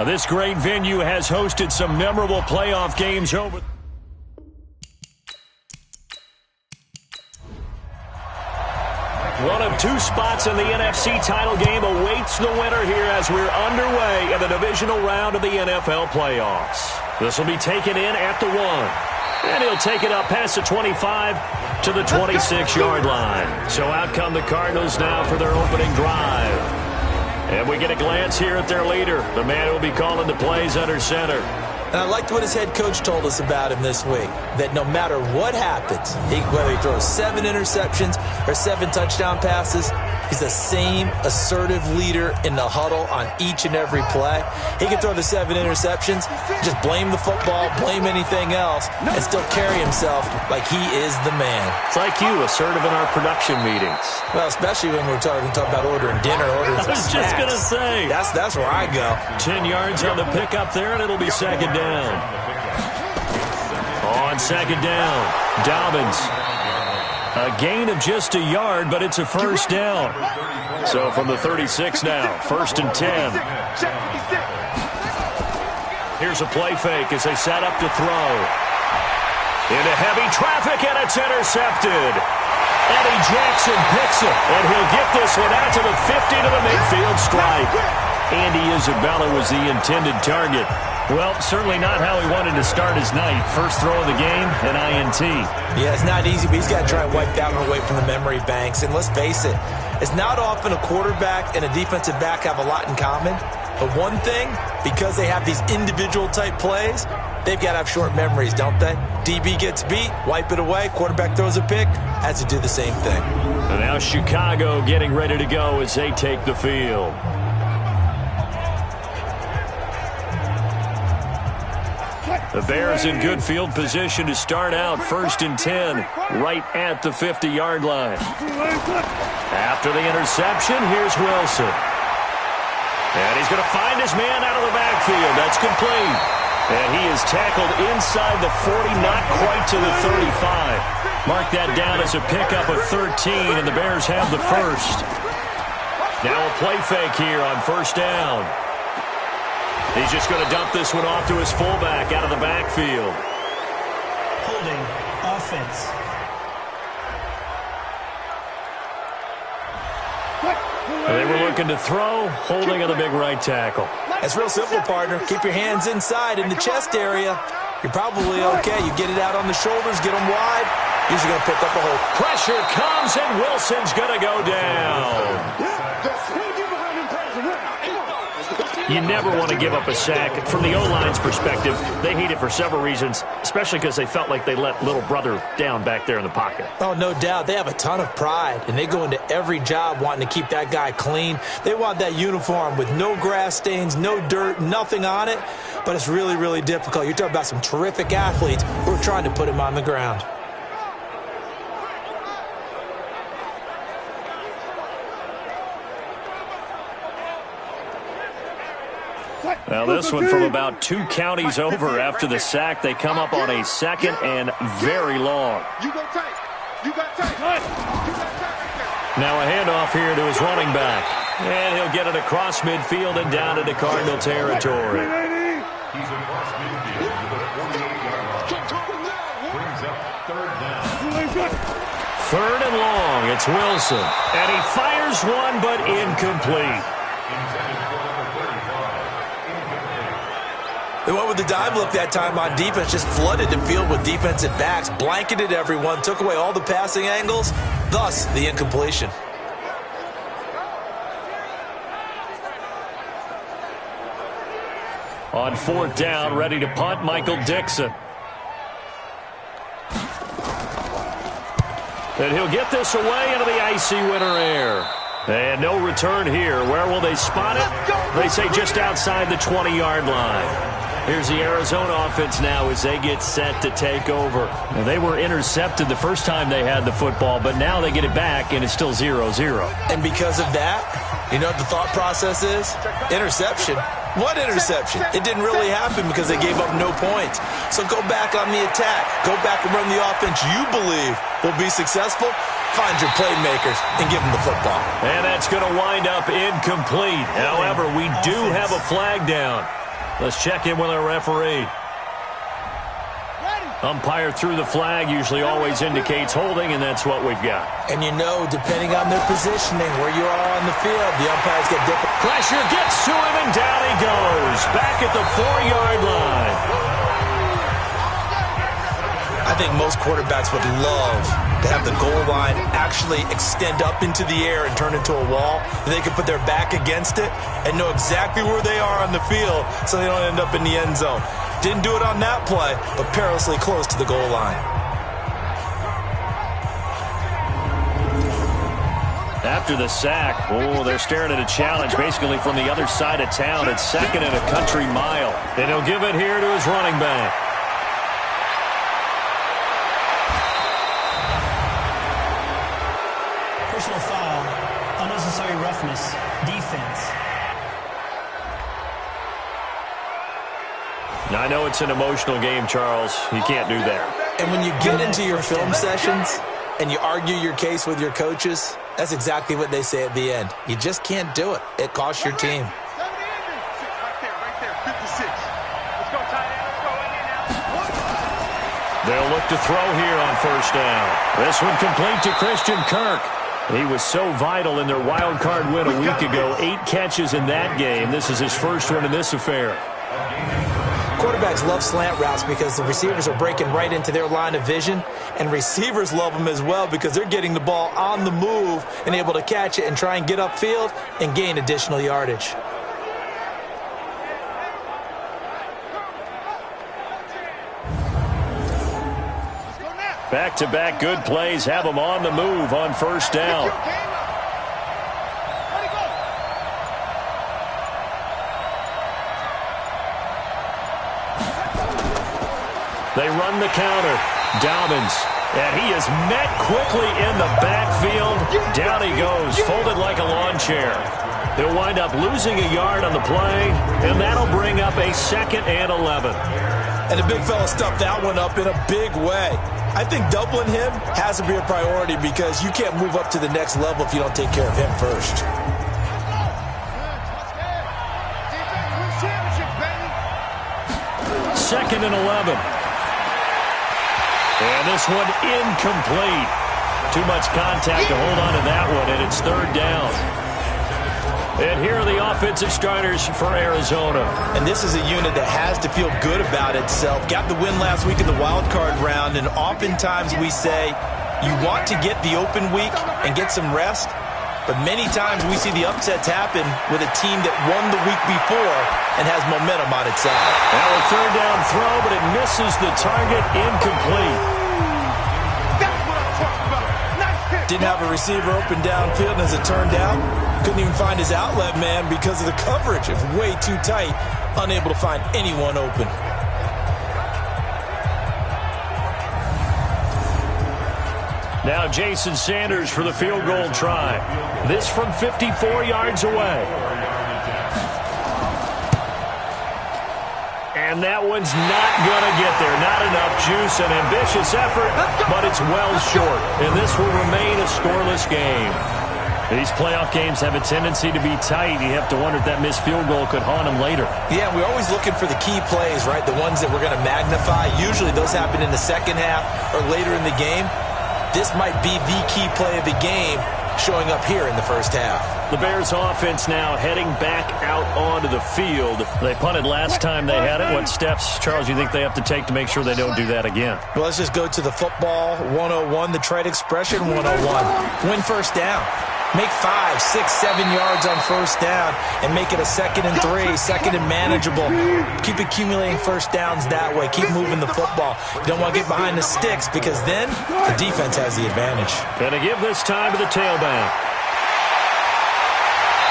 Now, this great venue has hosted some memorable playoff games over. One of two spots in the NFC title game awaits the winner here as we're underway in the divisional round of the NFL playoffs. This will be taken in at the 1. And he'll take it up past the 25 to the 26-yard line. So out come the Cardinals now for their opening drive. And we get a glance here at their leader, the man who will be calling the plays under center. And I liked what his head coach told us about him this week, that no matter what happens, whether he throws 7 interceptions or 7 touchdown passes, he's the same assertive leader in the huddle on each and every play. He can throw the 7 interceptions, just blame the football, blame anything else, and still carry himself like he is the man. It's like you, assertive in our production meetings. Well, especially when we're talking about ordering dinner, ordering some snacks. I was just going to say. That's where I go. 10 yards on the pickup there, and it'll be second down. On second down, Dobbins. A gain of just a yard, but it's a first down. So from the 36 now, 1st and 10. Here's a play fake as they set up to throw. Into heavy traffic, and it's intercepted. Eddie Jackson picks it, and he'll get this one out to the 50 to the midfield stripe. Andy Isabella was the intended target. Well, certainly not how he wanted to start his night. First throw of the game, an INT. Yeah, it's not easy, but he's got to try and wipe that one away from the memory banks. And let's face it, it's not often a quarterback and a defensive back have a lot in common. But one thing, because they have these individual type plays, they've got to have short memories, don't they? DB gets beat, wipe it away, quarterback throws a pick, has to do the same thing. And now Chicago getting ready to go as they take the field. The Bears in good field position to start out, 1st and 10, right at the 50-yard line. After the interception, here's Wilson. And he's going to find his man out of the backfield. That's complete. And he is tackled inside the 40, not quite to the 35. Mark that down as a pickup of 13, and the Bears have the first. Now a play fake here on 1st down. He's just going to dump this one off to his fullback out of the backfield. Holding offense. They were looking to throw, holding on the big right tackle. It's real simple, partner. Keep your hands inside in the chest area. You're probably okay. You get it out on the shoulders, get them wide. Usually going to pick up a hole. Pressure comes, and Wilson's going to go down. You never want to give up a sack. From the O-line's perspective, they hate it for several reasons, especially because they felt like they let little brother down back there in the pocket. Oh, no doubt. They have a ton of pride, and they go into every job wanting to keep that guy clean. They want that uniform with no grass stains, no dirt, nothing on it, but it's really, really difficult. You're talking about some terrific athletes who are trying to put him on the ground. Now this one from about 2 counties over after the sack. They come up on a 2nd and very long. Now a handoff here to his running back. And he'll get it across midfield and down into Cardinal territory. 3rd and long. It's Wilson. And he fires one, but incomplete. They went with the dive look that time on defense, just flooded the field with defensive backs, blanketed everyone, took away all the passing angles, thus the incompletion. On 4th down, ready to punt, Michael Dixon. And he'll get this away into the icy winter air. And no return here. Where will they spot it? They say just outside the 20-yard line. Here's the Arizona offense now as they get set to take over. And they were intercepted the first time they had the football, but now they get it back, and it's still 0-0. And because of that, you know what the thought process is? Interception. What interception? It didn't really happen because they gave up no points. So go back on the attack. Go back and run the offense you believe will be successful. Find your playmakers and give them the football. And that's going to wind up incomplete. However, we do have a flag down. Let's check in with our referee. Umpire threw the flag, usually always indicates holding, and that's what we've got. And you know, depending on their positioning, where you are on the field, the umpires get different. Pressure gets to him, and down he goes. Back at the 4-yard line. I think most quarterbacks would love to have the goal line actually extend up into the air and turn into a wall. They can put their back against it and know exactly where they are on the field so they don't end up in the end zone. Didn't do it on that play, but perilously close to the goal line. After the sack, they're staring at a challenge basically from the other side of town. It's 2nd and a country mile. And he'll give it here to his running back. Personal foul, unnecessary roughness, defense. Now, I know it's an emotional game, Charles. You can't do that. And when you get into your film sessions and you argue your case with your coaches, that's exactly what they say at the end. You just can't do it. It costs your team. They'll look to throw here on 1st down. This one complete to Christian Kirk. He was so vital in their wild card win a week ago. 8 catches in that game. This is his first one in this affair. Quarterbacks love slant routes because the receivers are breaking right into their line of vision, and receivers love them as well because they're getting the ball on the move and able to catch it and try and get upfield and gain additional yardage. Back-to-back good plays have them on the move on 1st down. They run the counter. Dobbins. And he is met quickly in the backfield. Down he goes, folded like a lawn chair. They'll wind up losing a yard on the play, and that'll bring up a 2nd and 11. And the big fella stuffed that one up in a big way. I think doubling him has to be a priority because you can't move up to the next level if you don't take care of him first. Second and 11. And this one incomplete. Too much contact to hold on to that one, and it's 3rd down. And here are the offensive starters for Arizona. And this is a unit that has to feel good about itself. Got the win last week in the wild card round, and oftentimes we say you want to get the open week and get some rest, but many times we see the upsets happen with a team that won the week before and has momentum on its side. Now a 3rd down throw, but it misses the target, incomplete. Didn't have a receiver open downfield, and as it turned out, couldn't even find his outlet man because of the coverage. It's way too tight, unable to find anyone open. Now Jason Sanders for the field goal try. This from 54 yards away. And that one's not going to get there. Not enough juice, an ambitious effort, but it's well short. And this will remain a scoreless game. These playoff games have a tendency to be tight. You have to wonder if that missed field goal could haunt them later. Yeah, we're always looking for the key plays, right? The ones that we're going to magnify. Usually those happen in the second half or later in the game. This might be the key play of the game showing up here in the first half. The Bears offense now heading back out onto the field. They punted last time they had it. What steps, Charles, you think they have to take to make sure they don't do that again? Well, let's just go to the football 101, the trade expression 101. Win first down. Make 5, 6, 7 yards on first down and make it a 2nd and 3, 2nd and manageable. Keep accumulating first downs that way. Keep moving the football. You don't want to get behind the sticks because then the defense has the advantage. And to give this time to the tailback.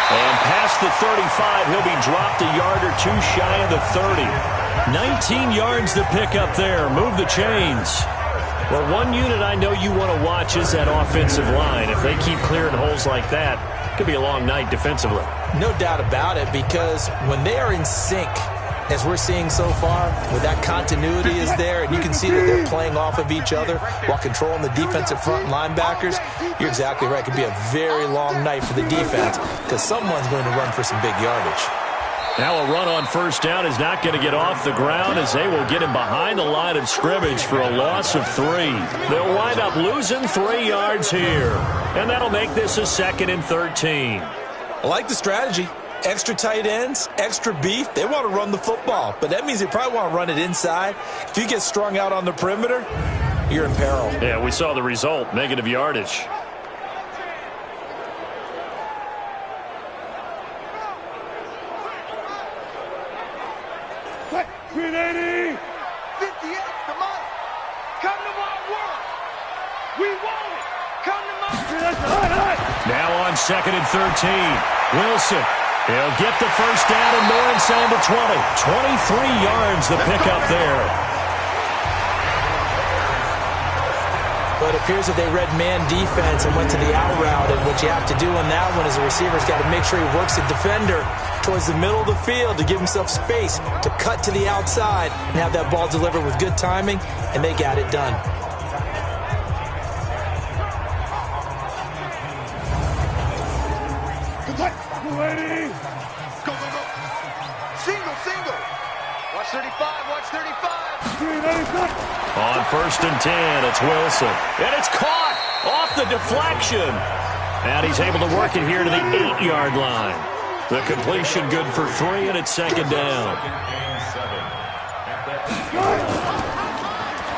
And past the 35, he'll be dropped a yard or two shy of the 30. 19 yards to pick up there. Move the chains. Well, one unit I know you want to watch is that offensive line. If they keep clearing holes like that, it could be a long night defensively. No doubt about it, because when they are in sync, as we're seeing so far, with that continuity is there, and you can see that they're playing off of each other while controlling the defensive front linebackers, you're exactly right. It could be a very long night for the defense because someone's going to run for some big yardage. Now a run on first down is not going to get off the ground as they will get him behind the line of scrimmage for a loss of 3. They'll wind up losing 3 yards here. And that'll make this a 2nd and 13. I like the strategy. Extra tight ends, extra beef. They want to run the football, but that means they probably want to run it inside. If you get strung out on the perimeter, you're in peril. Yeah, we saw the result, negative yardage. Green 80! 58, come on! Come to my world! We want it! Come to my... Now on 2nd and 13. Wilson. He'll get the first down and more inside the 20. 23 yards the pickup there. But it appears that they read man defense and went to the out route. And what you have to do on that one is the receiver's got to make sure he works the defender towards the middle of the field to give himself space to cut to the outside and have that ball delivered with good timing, and they got it done. Ready? Go, go, go. Single, single. Watch 35, watch 35. On 1st and 10, it's Wilson. And it's caught off the deflection. And he's able to work it here to the 8-yard line. The completion good for 3, and it's 2nd down.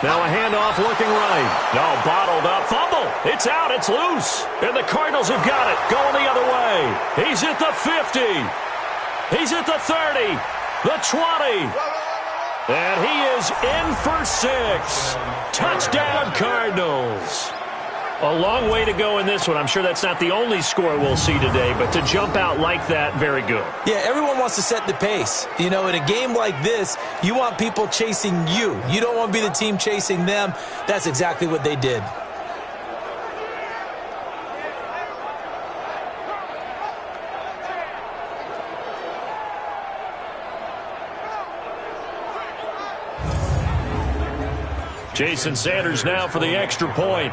Now a handoff looking right. No, bottled up. Fumble. It's out. It's loose. And the Cardinals have got it. Going the other way. He's at the 50. He's at the 30. The 20. And he is in for 6. Touchdown, Cardinals. A long way to go in this one. I'm sure that's not the only score we'll see today, but to jump out like that, very good. Yeah, everyone wants to set the pace. You know, in a game like this, you want people chasing you. You don't want to be the team chasing them. That's exactly what they did. Jason Sanders now for the extra point.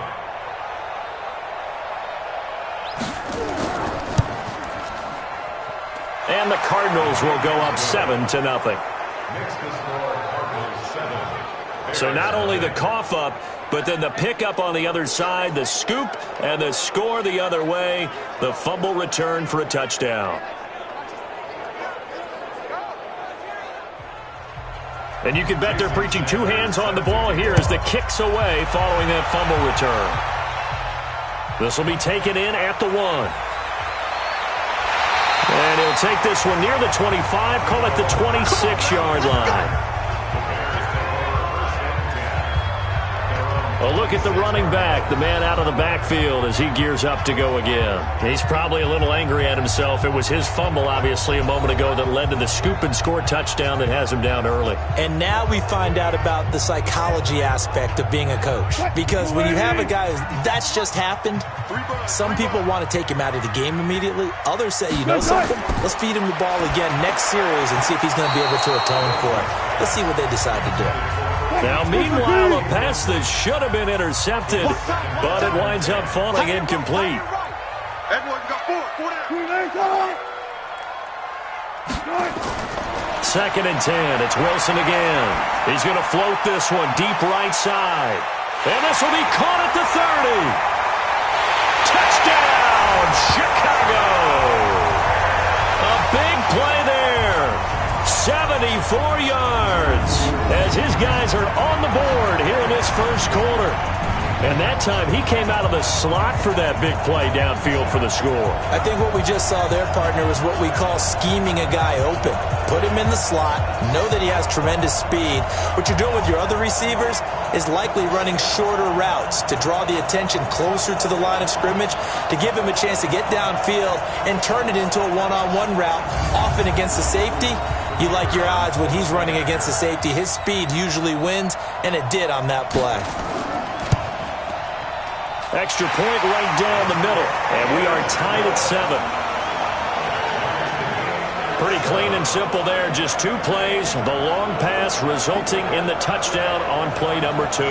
And the Cardinals will go up 7-0. So not only the cough up, but then the pickup on the other side, the scoop, and the score the other way. The fumble return for a touchdown. And you can bet they're preaching 2 hands on the ball here as the kick's away following that fumble return. This will be taken in at the 1. And he'll take this one near the 25, call it the 26-yard line. A look at the running back, the man out of the backfield as he gears up to go again. He's probably a little angry at himself. It was his fumble, obviously, a moment ago that led to the scoop and score touchdown that has him down early. And now we find out about the psychology aspect of being a coach. Because when you have a guy that's just happened, some people want to take him out of the game immediately. Others say, you know something? Let's feed him the ball again next series and see if he's going to be able to atone for it. Let's see what they decide to do. Now, meanwhile, a pass that should have been intercepted, but it winds up falling incomplete. Second and 10. It's Wilson again. He's going to float this one deep right side. And this will be caught at the 30. Touchdown, Chicago. A big play there. 74 yards as his guys are on the board here in this first quarter. And that time he came out of the slot for that big play downfield for the score. I think what we just saw there, partner, was what we call scheming a guy open. Put him in the slot, know that he has tremendous speed. What you're doing with your other receivers is likely running shorter routes to draw the attention closer to the line of scrimmage, to give him a chance to get downfield and turn it into a one-on-one route, often against the safety. You like your odds when he's running against the safety. His speed usually wins, and it did on that play. Extra point right down the middle, and we are tied at 7. Pretty clean and simple there, just 2 plays. The long pass resulting in the touchdown on play number 2.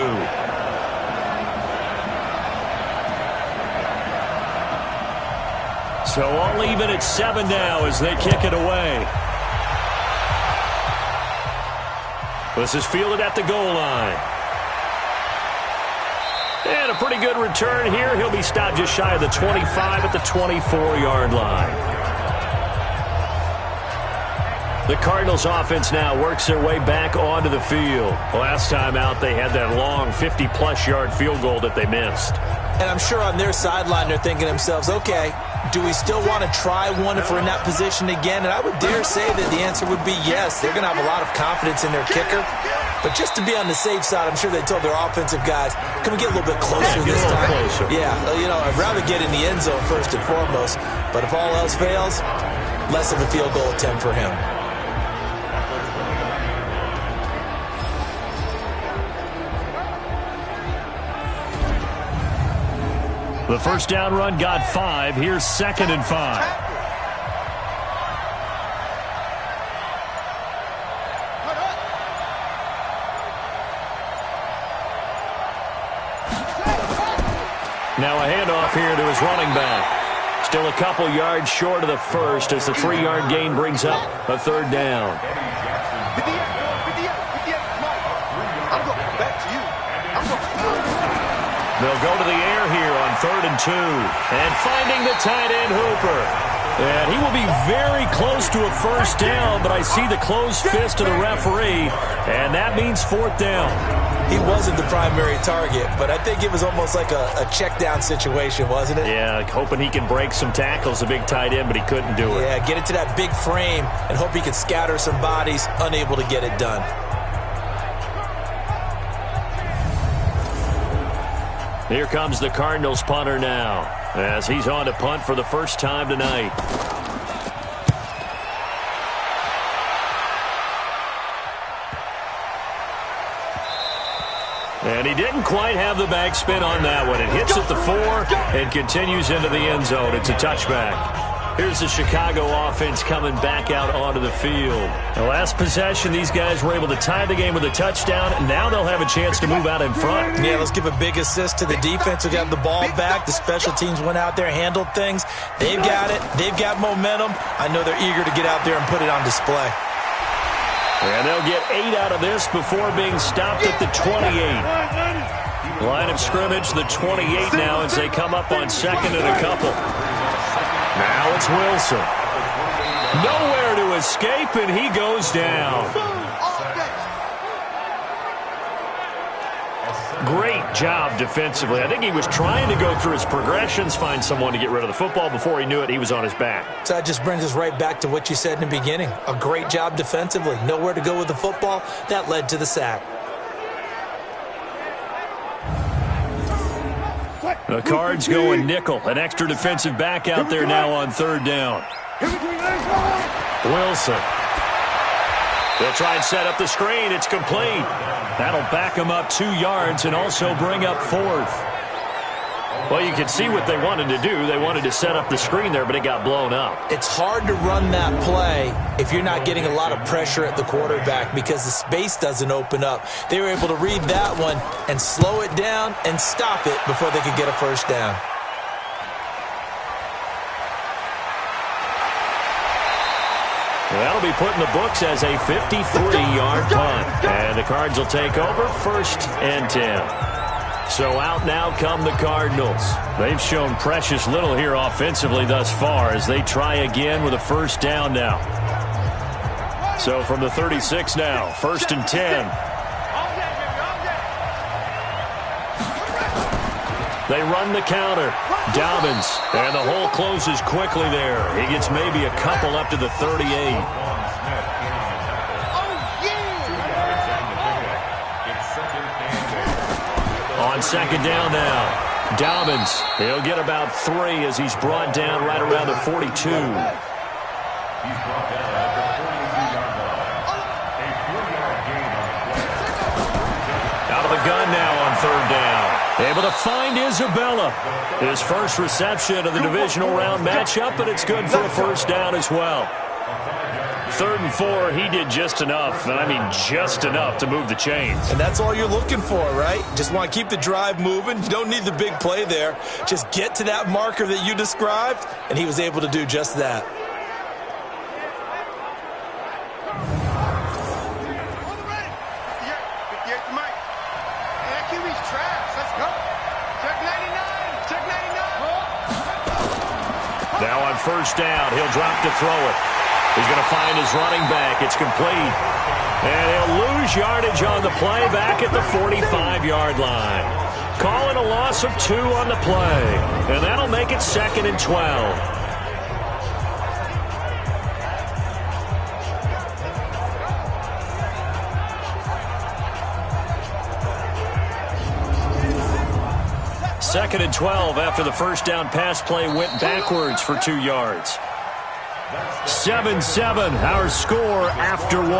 So all even at 7 now as they kick it away. This is fielded at the goal line. And a pretty good return here. He'll be stopped just shy of the 25 at the 24-yard line. The Cardinals offense now works their way back onto the field. Last time out, they had that long 50-plus yard field goal that they missed. And I'm sure on their sideline they're thinking to themselves, okay, do we still want to try one if we're in that position again? And I would dare say that the answer would be yes. They're going to have a lot of confidence in their kicker. But just to be on the safe side, I'm sure they told their offensive guys, can we get a little bit closer this time? Closer. Yeah, you know, I'd rather get in the end zone first and foremost. But if all else fails, less of a field goal attempt for him. The first down run got 5. Here's 2nd and 5. Now a handoff here to his running back. Still a couple yards short of the first as the 3-yard gain brings up a 3rd down. They'll go to the air here on 3rd and 2. And finding the tight end, Hooper. And he will be very close to a first down, but I see the closed fist of the referee, and that means 4th down. He wasn't the primary target, but I think it was almost like a check down situation, wasn't it? Yeah, hoping he can break some tackles, a big tight end, but he couldn't do it. Yeah, get it to that big frame and hope he could scatter some bodies, unable to get it done. Here comes the Cardinals punter now, as he's on to punt for the first time tonight. And he didn't quite have the backspin on that one. It hits at the 4 and continues into the end zone. It's a touchback. Here's the Chicago offense coming back out onto the field. The last possession, these guys were able to tie the game with a touchdown. Now they'll have a chance to move out in front. Yeah, let's give a big assist to the defense who got the ball back. The special teams went out there, handled things. They've got it. They've got momentum. I know they're eager to get out there and put it on display. And they'll get 8 out of this before being stopped at the 28. Line of scrimmage, the 28 now as they come up on 2nd and a couple. Now it's Wilson. Nowhere to escape, and he goes down. Great job defensively. I think he was trying to go through his progressions, find someone to get rid of the football. Before he knew it, he was on his back. So that just brings us right back to what you said in the beginning. A great job defensively. Nowhere to go with the football. That led to the sack. The Cards going nickel. An extra defensive back out there now on 3rd down. Wilson. They'll try and set up the screen. It's complete. That'll back them up 2 yards and also bring up 4th. Well, you can see what they wanted to do. They wanted to set up the screen there, but it got blown up. It's hard to run that play if you're not getting a lot of pressure at the quarterback because the space doesn't open up. They were able to read that one and slow it down and stop it before they could get a first down. That'll be put in the books as a 53-yard punt. And the Cards will take over 1st and 10. So out now come the Cardinals. They've shown precious little here offensively thus far as they try again with a first down now. So from the 36 now, 1st and 10. They run the counter. Dobbins, and the hole closes quickly there. He gets maybe a couple up to the 38. On 2nd down now, Dobbins, he'll get about 3 as he's brought down right around the 42. Out of the gun now on 3rd down. Able to find Isabella. His first reception of the divisional round matchup, but it's good for a first down as well. 3rd and 4, he did just enough, and I mean just enough to move the chains. And that's all you're looking for, right? Just want to keep the drive moving. You don't need the big play there. Just get to that marker that you described, and he was able to do just that. first down. He'll drop to throw it. He's going to find his running back. It's complete. And he'll lose yardage on the play back at the 45-yard line. Calling a loss of 2 on the play. And that'll make it 2nd and 12. Second and 12 after the first down pass play went backwards for 2 yards. 7-7, our score after 1.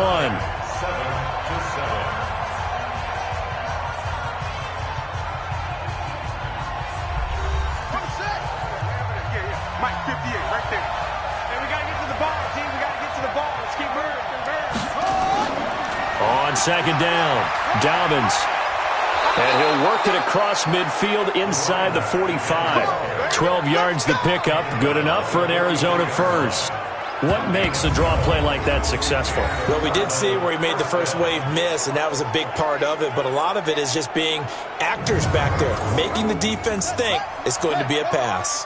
On second down, Dobbins. And he'll work it across midfield inside the 45. 12 yards the pickup, good enough for an Arizona first. What makes a draw play like that successful? Well, we did see where he made the first wave miss, and that was a big part of it. But a lot of it is just being actors back there, making the defense think it's going to be a pass.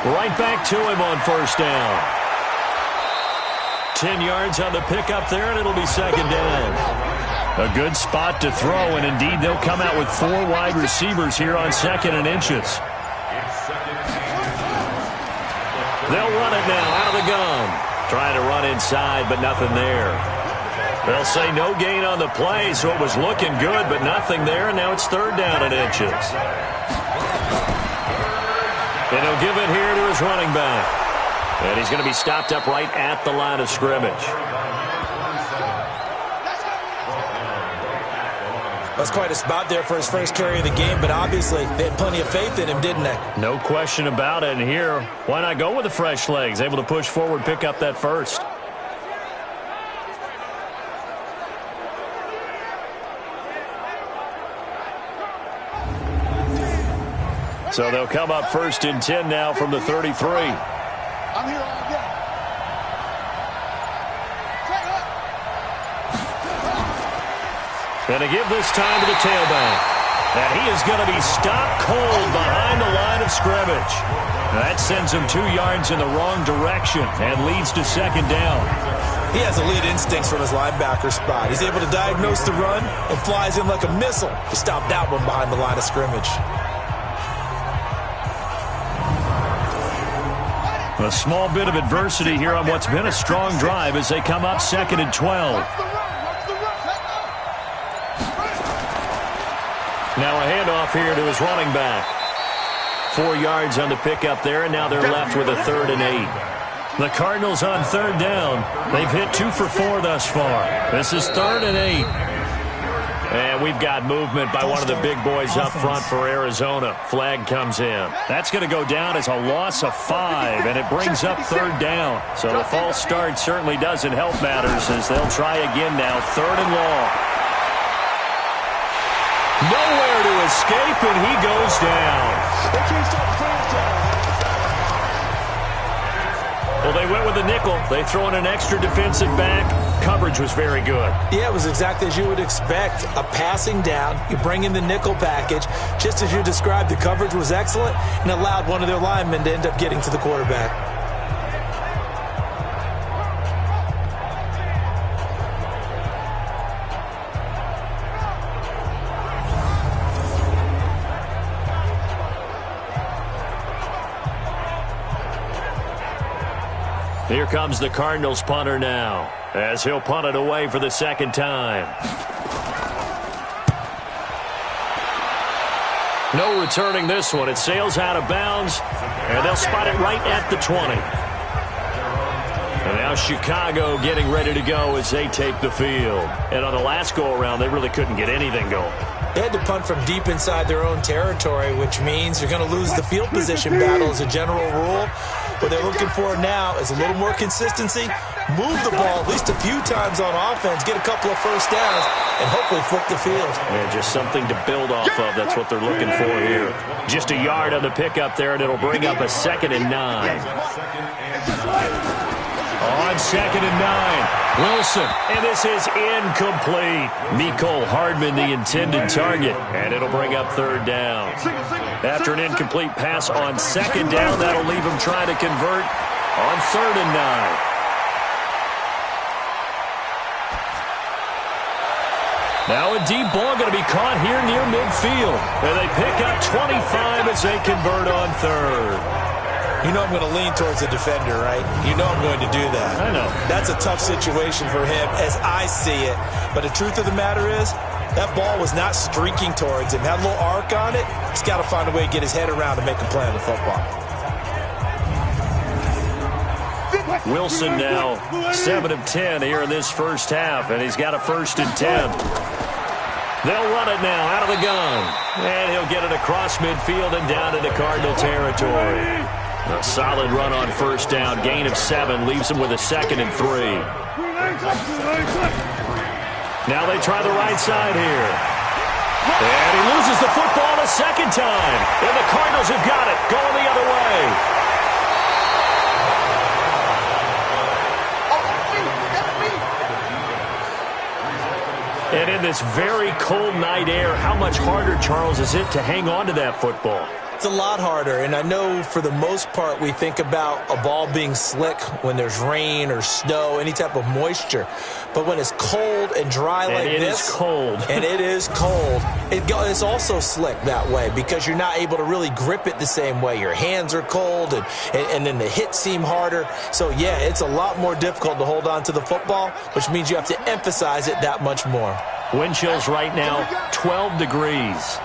Right back to him on first down. 10 yards on the pickup there, and it'll be second down. A good spot to throw, and indeed they'll come out with 4 wide receivers here on 2nd and inches. They'll run it now out of the gun. Trying to run inside, but nothing there. They'll say no gain on the play, so it was looking good, but nothing there, and now it's 3rd down and inches. And he'll give it here to his running back. And he's going to be stopped up right at the line of scrimmage. That's quite a spot there for his first carry of the game, but obviously they had plenty of faith in him, didn't they? No question about it. And here, why not go with the fresh legs? Able to push forward, pick up that first. So they'll come up 1st and 10 now from the 33. I'm here all day. And to give this time to the tailback. And he is going to be stopped cold behind the line of scrimmage. That sends him 2 yards in the wrong direction and leads to second down. He has elite instincts from his linebacker spot. He's able to diagnose the run and flies in like a missile to stop that one behind the line of scrimmage. A small bit of adversity here on what's been a strong drive as they come up 2nd and 12. Now a handoff here to his running back. 4 yards on the pickup there, and now they're left with a 3rd and 8. The Cardinals on 3rd down. They've hit 2 for 4 thus far. This is 3rd and 8. And we've got movement by one of the big boys up front for Arizona. Flag comes in. That's going to go down as a loss of 5, and it brings up 3rd down. So the false start certainly doesn't help matters as they'll try again now, 3rd and long. Nowhere to escape, and he goes down. Well, they went with a nickel. They throw in an extra defensive back. Coverage was very good. Yeah, it was exactly as you would expect. A passing down. You bring in the nickel package. Just as you described, the coverage was excellent and allowed one of their linemen to end up getting to the quarterback. Here comes the Cardinals punter now, as he'll punt it away for the 2nd time. No returning this one. It sails out of bounds, and they'll spot it right at the 20. And now Chicago getting ready to go as they take the field. And on the last go-around, they really couldn't get anything going. They had to punt from deep inside their own territory, which means you're going to lose the field position battle as a general rule. What they're looking for now is a little more consistency, move the ball at least a few times on offense, get a couple of first downs, and hopefully flip the field. Yeah, just something to build off of. That's what they're looking for here. Just a yard on the pickup there, and it'll bring up a 2nd and 9. On 2nd and 9, Wilson. And this is incomplete. Mecole Hardman, the intended target. And it'll bring up 3rd down. After an incomplete pass on 2nd down, that'll leave him trying to convert on 3rd and 9. Now a deep ball going to be caught here near midfield. And they pick up 25 as they convert on 3rd. You know I'm going to lean towards the defender, right? You know I'm going to do that. I know. That's a tough situation for him as I see it. But the truth of the matter is, that ball was not streaking towards him. Had a little arc on it. He's got to find a way to get his head around and make a play on the football. Wilson now 7 of 10 here in this first half, and he's got a 1st and 10. They'll run it now out of the gun, and he'll get it across midfield and down into Cardinal territory. A solid run on 1st down, gain of 7, leaves him with a 2nd and 3. Now they try the right side here. And he loses the football a 2nd time, and the Cardinals have got it, going the other way. And in this very cold night air, how much harder, Charles, is it to hang on to that football? It's a lot harder, and I know for the most part we think about a ball being slick when there's rain or snow, any type of moisture. But when it's cold and dry like this, it is cold. And it is cold, it's also slick that way because you're not able to really grip it the same way. Your hands are cold, and then the hits seem harder. So, yeah, it's a lot more difficult to hold on to the football, which means you have to emphasize it that much more. Wind chills right now, 12 degrees.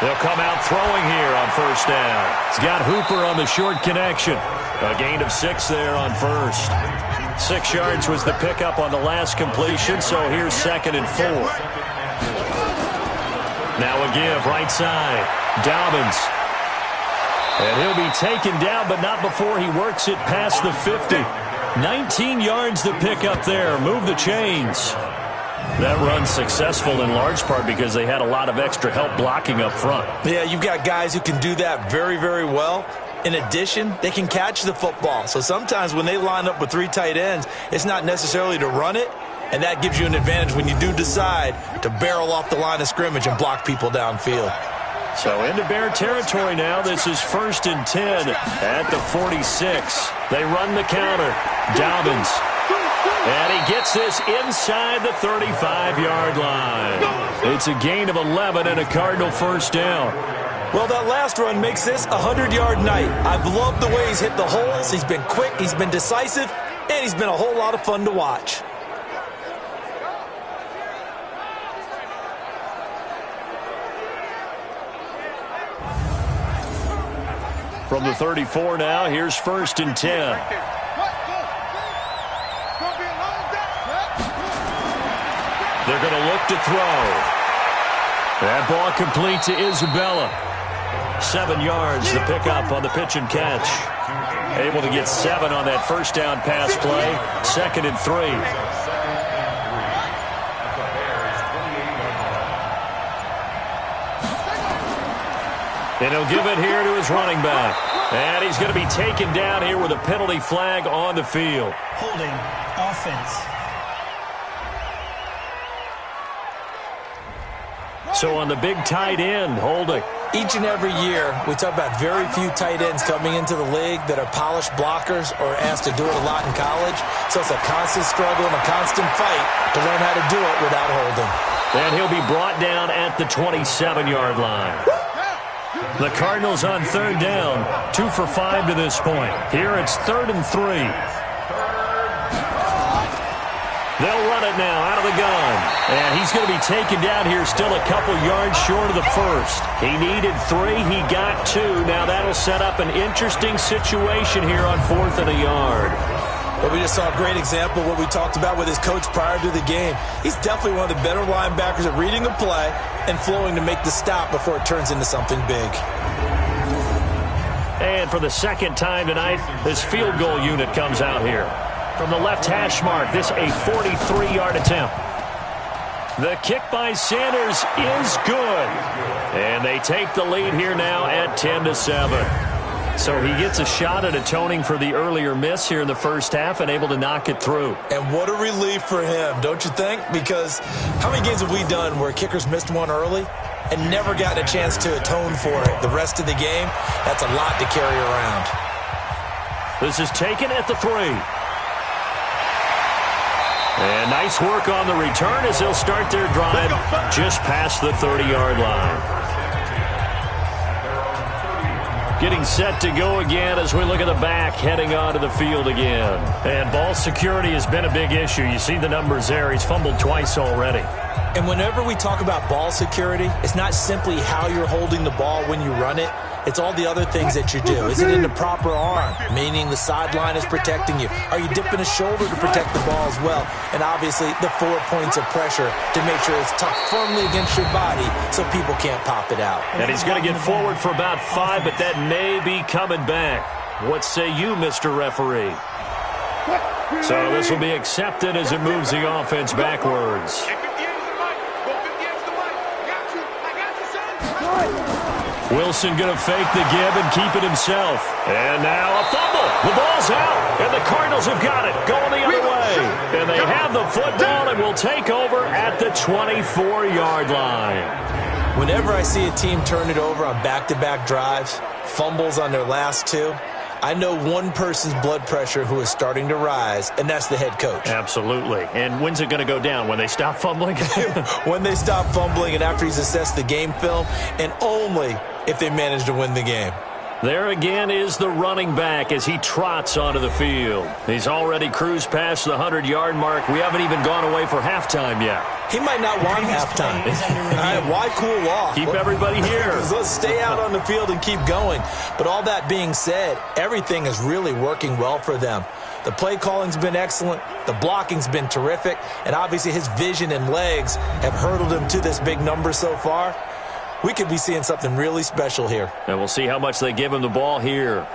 They'll come out throwing here on 1st down. It's got Hooper on the short connection. A gain of 6 there on 1st. 6 yards was the pickup on the last completion, so here's 2nd and 4. Now a give right side. Dobbins. And he'll be taken down, but not before he works it past the 50. 19 yards the pickup there. Move the chains. That run's successful in large part because they had a lot of extra help blocking up front. Yeah, you've got guys who can do that very, very well. In addition, they can catch the football. So sometimes when they line up with 3 tight ends, it's not necessarily to run it, and that gives you an advantage when you do decide to barrel off the line of scrimmage and block people downfield. So into Bear territory now. This is 1st and 10 at the 46. They run the counter. Dobbins. And he gets this inside the 35-yard line. It's a gain of 11 and a Cardinal 1st down. Well, that last run makes this a 100-yard night. I've loved the way he's hit the holes. He's been quick, he's been decisive, and he's been a whole lot of fun to watch. From the 34 now, here's 1st and 10. They're going to look to throw. That ball complete to Isabella. 7 yards, the pickup on the pitch and catch. Able to get 7 on that 1st down pass play. 2nd and 3. And he'll give it here to his running back. And he's going to be taken down here with a penalty flag on the field. Holding, offense. So on the big tight end, holding. Each and every year, we talk about very few tight ends coming into the league that are polished blockers or asked to do it a lot in college. So it's a constant struggle and a constant fight to learn how to do it without holding. And he'll be brought down at the 27-yard line. The Cardinals on 3rd down, 2 for 5 to this point. Here it's 3rd and 3. They'll run it now out of the gun. And he's going to be taken down here still a couple yards short of the 1st. He needed 3. He got 2. Now that'll set up an interesting situation here on 4th and a yard. But we just saw a great example of what we talked about with his coach prior to the game. He's definitely one of the better linebackers at reading a play and flowing to make the stop before it turns into something big. And for the 2nd time tonight, this field goal unit comes out here. From the left hash mark, this a 43-yard attempt. The kick by Sanders is good. And they take the lead here now at 10-7. So he gets a shot at atoning for the earlier miss here in the first half and able to knock it through. And what a relief for him, don't you think? Because how many games have we done where kickers missed one early and never gotten a chance to atone for it the rest of the game? That's a lot to carry around. This is taken at the 3. And nice work on the return as they'll start their drive just past the 30-yard line. Getting set to go again as we look at the back heading onto the field again. And ball security has been a big issue. You see the numbers there. He's fumbled twice already. And whenever we talk about ball security, it's not simply how you're holding the ball when you run it. It's all the other things that you do. Is it in the proper arm, meaning the sideline is protecting you? Are you dipping a shoulder to protect the ball as well? And obviously the 4 points of pressure to make sure it's tucked firmly against your body so people can't pop it out. And he's going to get forward for about 5, but that may be coming back. What say you, Mr. Referee? So this will be accepted as it moves the offense backwards. Wilson going to fake the give and keep it himself. And now a fumble. The ball's out, and the Cardinals have got it, going the other way. And they have the football and will take over at the 24-yard line. Whenever I see a team turn it over on back-to-back drives, fumbles on their last 2, I know one person's blood pressure who is starting to rise, and that's the head coach. Absolutely. And when's it going to go down? When they stop fumbling? When they stop fumbling and after he's assessed the game film, and only if they manage to win the game. There again is the running back as he trots onto the field. He's already cruised past the 100-yard mark. We haven't even gone away for halftime yet. He might not want halftime. All right, why cool off? Keep everybody here. Let's stay out on the field and keep going. But all that being said, everything is really working well for them. The play calling's been excellent. The blocking's been terrific. And obviously his vision and legs have hurdled him to this big number so far. We could be seeing something really special here. And we'll see how much they give him the ball here.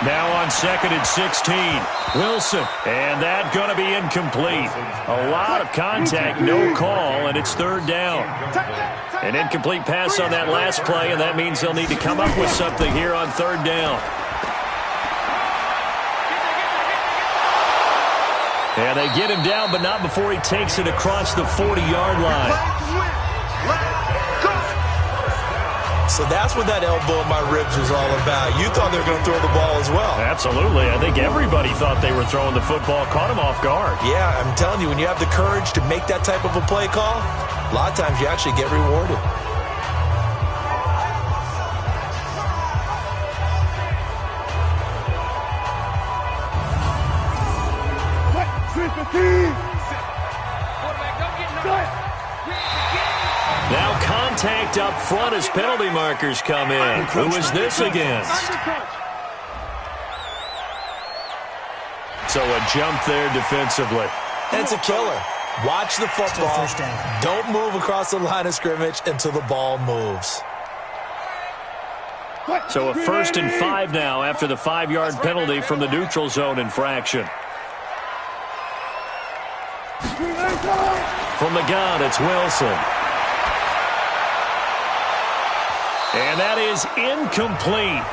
Now on 2nd and 16, Wilson, and that going to be incomplete. A lot of contact, no call, and it's 3rd down. An incomplete pass on that last play, and that means they'll need to come up with something here on 3rd down. And they get him down, but not before he takes it across the 40-yard line. So that's what that elbow in my ribs was all about. You thought they were going to throw the ball as well. Absolutely. I think everybody thought they were throwing the football, caught him off guard. Yeah, I'm telling you, when you have the courage to make that type of a play call, a lot of times you actually get rewarded. Now contact up front as penalty markers come in. Who is this against? So a jump there defensively. And it's a killer. Watch the football. Don't move across the line of scrimmage until the ball moves. So a 1st and 5 now after the 5-yard penalty from the neutral zone infraction. From the gun, it's Wilson. And that is incomplete.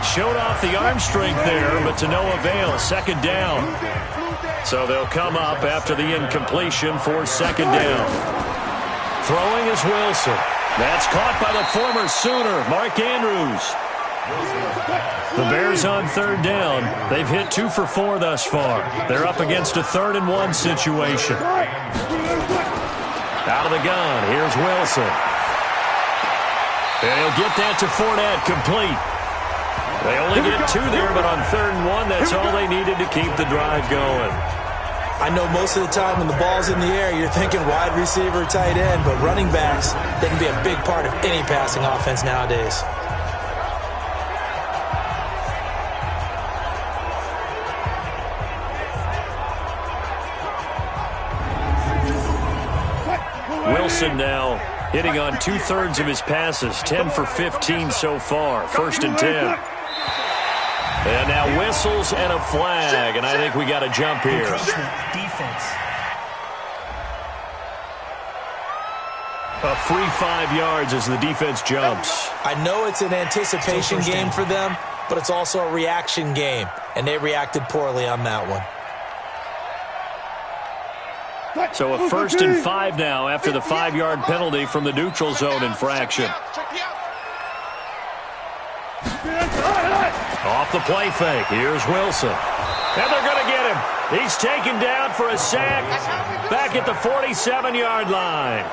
Showed off the arm strength there, but to no avail. 2nd down. So they'll come up after the incompletion for 2nd down. Throwing is Wilson. That's caught by the former Sooner, Mark Andrews. The Bears on 3rd down. They've hit 2 for 4 thus far. They're up against a 3rd and 1 situation. Out of the gun, here's Wilson. And he'll get that to Fournette, complete. They only get 2 there, but on 3rd and 1, that's all they needed to keep the drive going. I know most of the time when the ball's in the air, you're thinking wide receiver, tight end, but running backs, they can be a big part of any passing offense nowadays. Wilson now hitting on 2/3 of his passes, 10 for 15 so far. 1st and 10. And now whistles and a flag, and I think we got a jump here. Encroachment, defense. A free 5 yards as the defense jumps. I know it's an anticipation game for them, but it's also a reaction game, and they reacted poorly on that one. So a 1st and 5 now after the 5-yard penalty from the neutral zone infraction. Off the play fake. Here's Wilson. And they're going to get him. He's taken down for a sack back at the 47-yard line.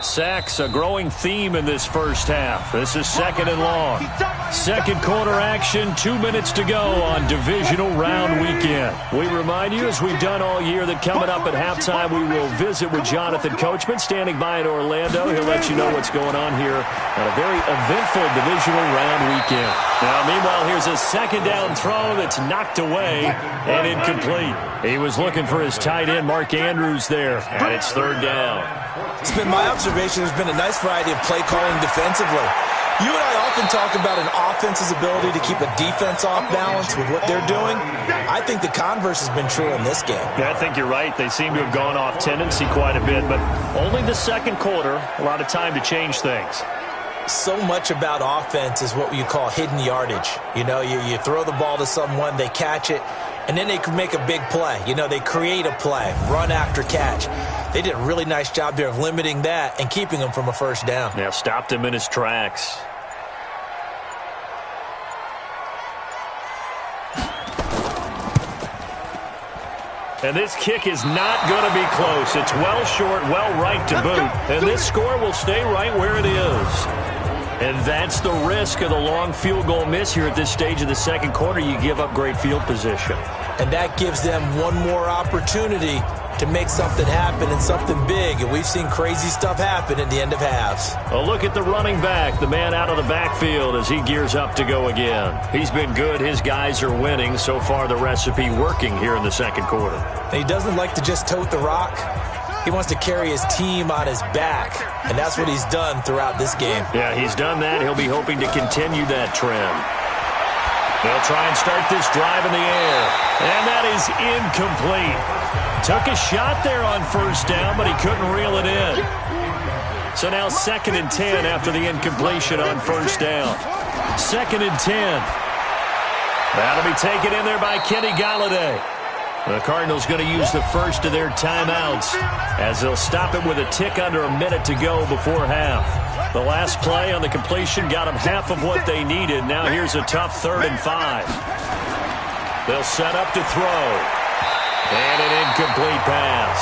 Sacks, a growing theme in this first half. This is 2nd and long. Second quarter action, 2 minutes to go on divisional round weekend. We remind you, as we've done all year, that coming up at halftime, we will visit with Jonathan Coachman, standing by in Orlando. He'll let you know what's going on here on a very eventful divisional round weekend. Now, meanwhile, here's a 2nd down throw that's knocked away and incomplete. He was looking for his tight end, Mark Andrews, there, and it's 3rd down. It's been my observation there's been a nice variety of play calling defensively. You and I often talk about an offense's ability to keep a defense off balance with what they're doing. I think the converse has been true in this game. Yeah, I think you're right. They seem to have gone off tendency quite a bit, but only the second quarter, a lot of time to change things. So much about offense is what you call hidden yardage. You know, you throw the ball to someone, they catch it, and then they can make a big play. You know, they create a play, run after catch. They did a really nice job there of limiting that and keeping him from a 1st down. Yeah, stopped him in his tracks. And this kick is not going to be close. It's well short, well right to boot. And this score will stay right where it is. And that's the risk of the long field goal miss here at this stage of the second quarter. You give up great field position. And that gives them one more opportunity to make something happen and something big. And we've seen crazy stuff happen at the end of halves. A look at the running back, the man out of the backfield as he gears up to go again. He's been good. His guys are winning. So far, the recipe working here in the second quarter. And he doesn't like to just tote the rock. He wants to carry his team on his back, and that's what he's done throughout this game. Yeah, he's done that. He'll be hoping to continue that trend. They'll try and start this drive in the air, and that is incomplete. Took a shot there on 1st down, but he couldn't reel it in. So now 2nd and 10 after the incompletion on 1st down. 2nd and 10. That'll be taken in there by Kenny Galladay. The Cardinals going to use the first of their timeouts as they'll stop it with a tick under a minute to go before half. The last play on the completion got them half of what they needed. Now here's a tough 3rd and 5. They'll set up to throw. And an incomplete pass.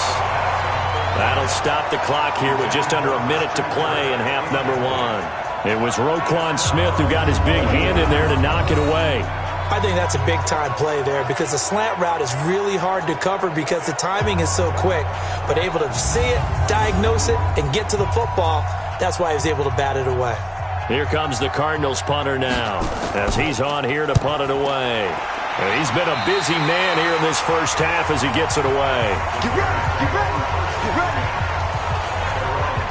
That'll stop the clock here with just under a minute to play in half number 1. It was Roquan Smith who got his big hand in there to knock it away. I think that's a big-time play there because the slant route is really hard to cover because the timing is so quick. But able to see it, diagnose it, and get to the football, that's why he was able to bat it away. Here comes the Cardinals punter now as he's on here to punt it away. And he's been a busy man here in this first half as he gets it away. Get ready, get ready, get ready.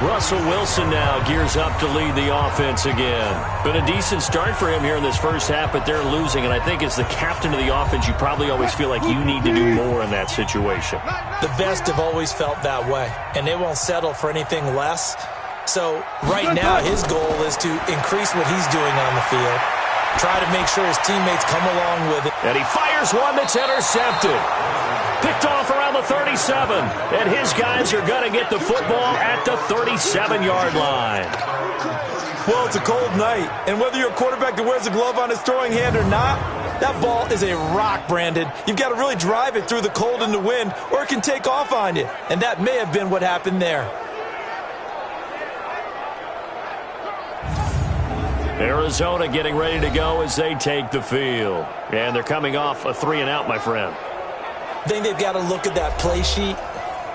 Russell Wilson now gears up to lead the offense again. Been a decent start for him here in this first half, but they're losing. And I think as the captain of the offense, you probably always feel like you need to do more in that situation. The best have always felt that way, and they won't settle for anything less. So right now his goal is to increase what he's doing on the field, try to make sure his teammates come along with it. And he fires one that's intercepted. Picked off around the 37. And his guys are going to get the football at the 37-yard line. Well, it's a cold night, and whether you're a quarterback that wears a glove on his throwing hand or not, that ball is a rock, Brandon. You've got to really drive it through the cold and the wind, or it can take off on you. And that may have been what happened there. Arizona getting ready to go as they take the field. And they're coming off a 3-and-out, my friend. I think they've got to look at that play sheet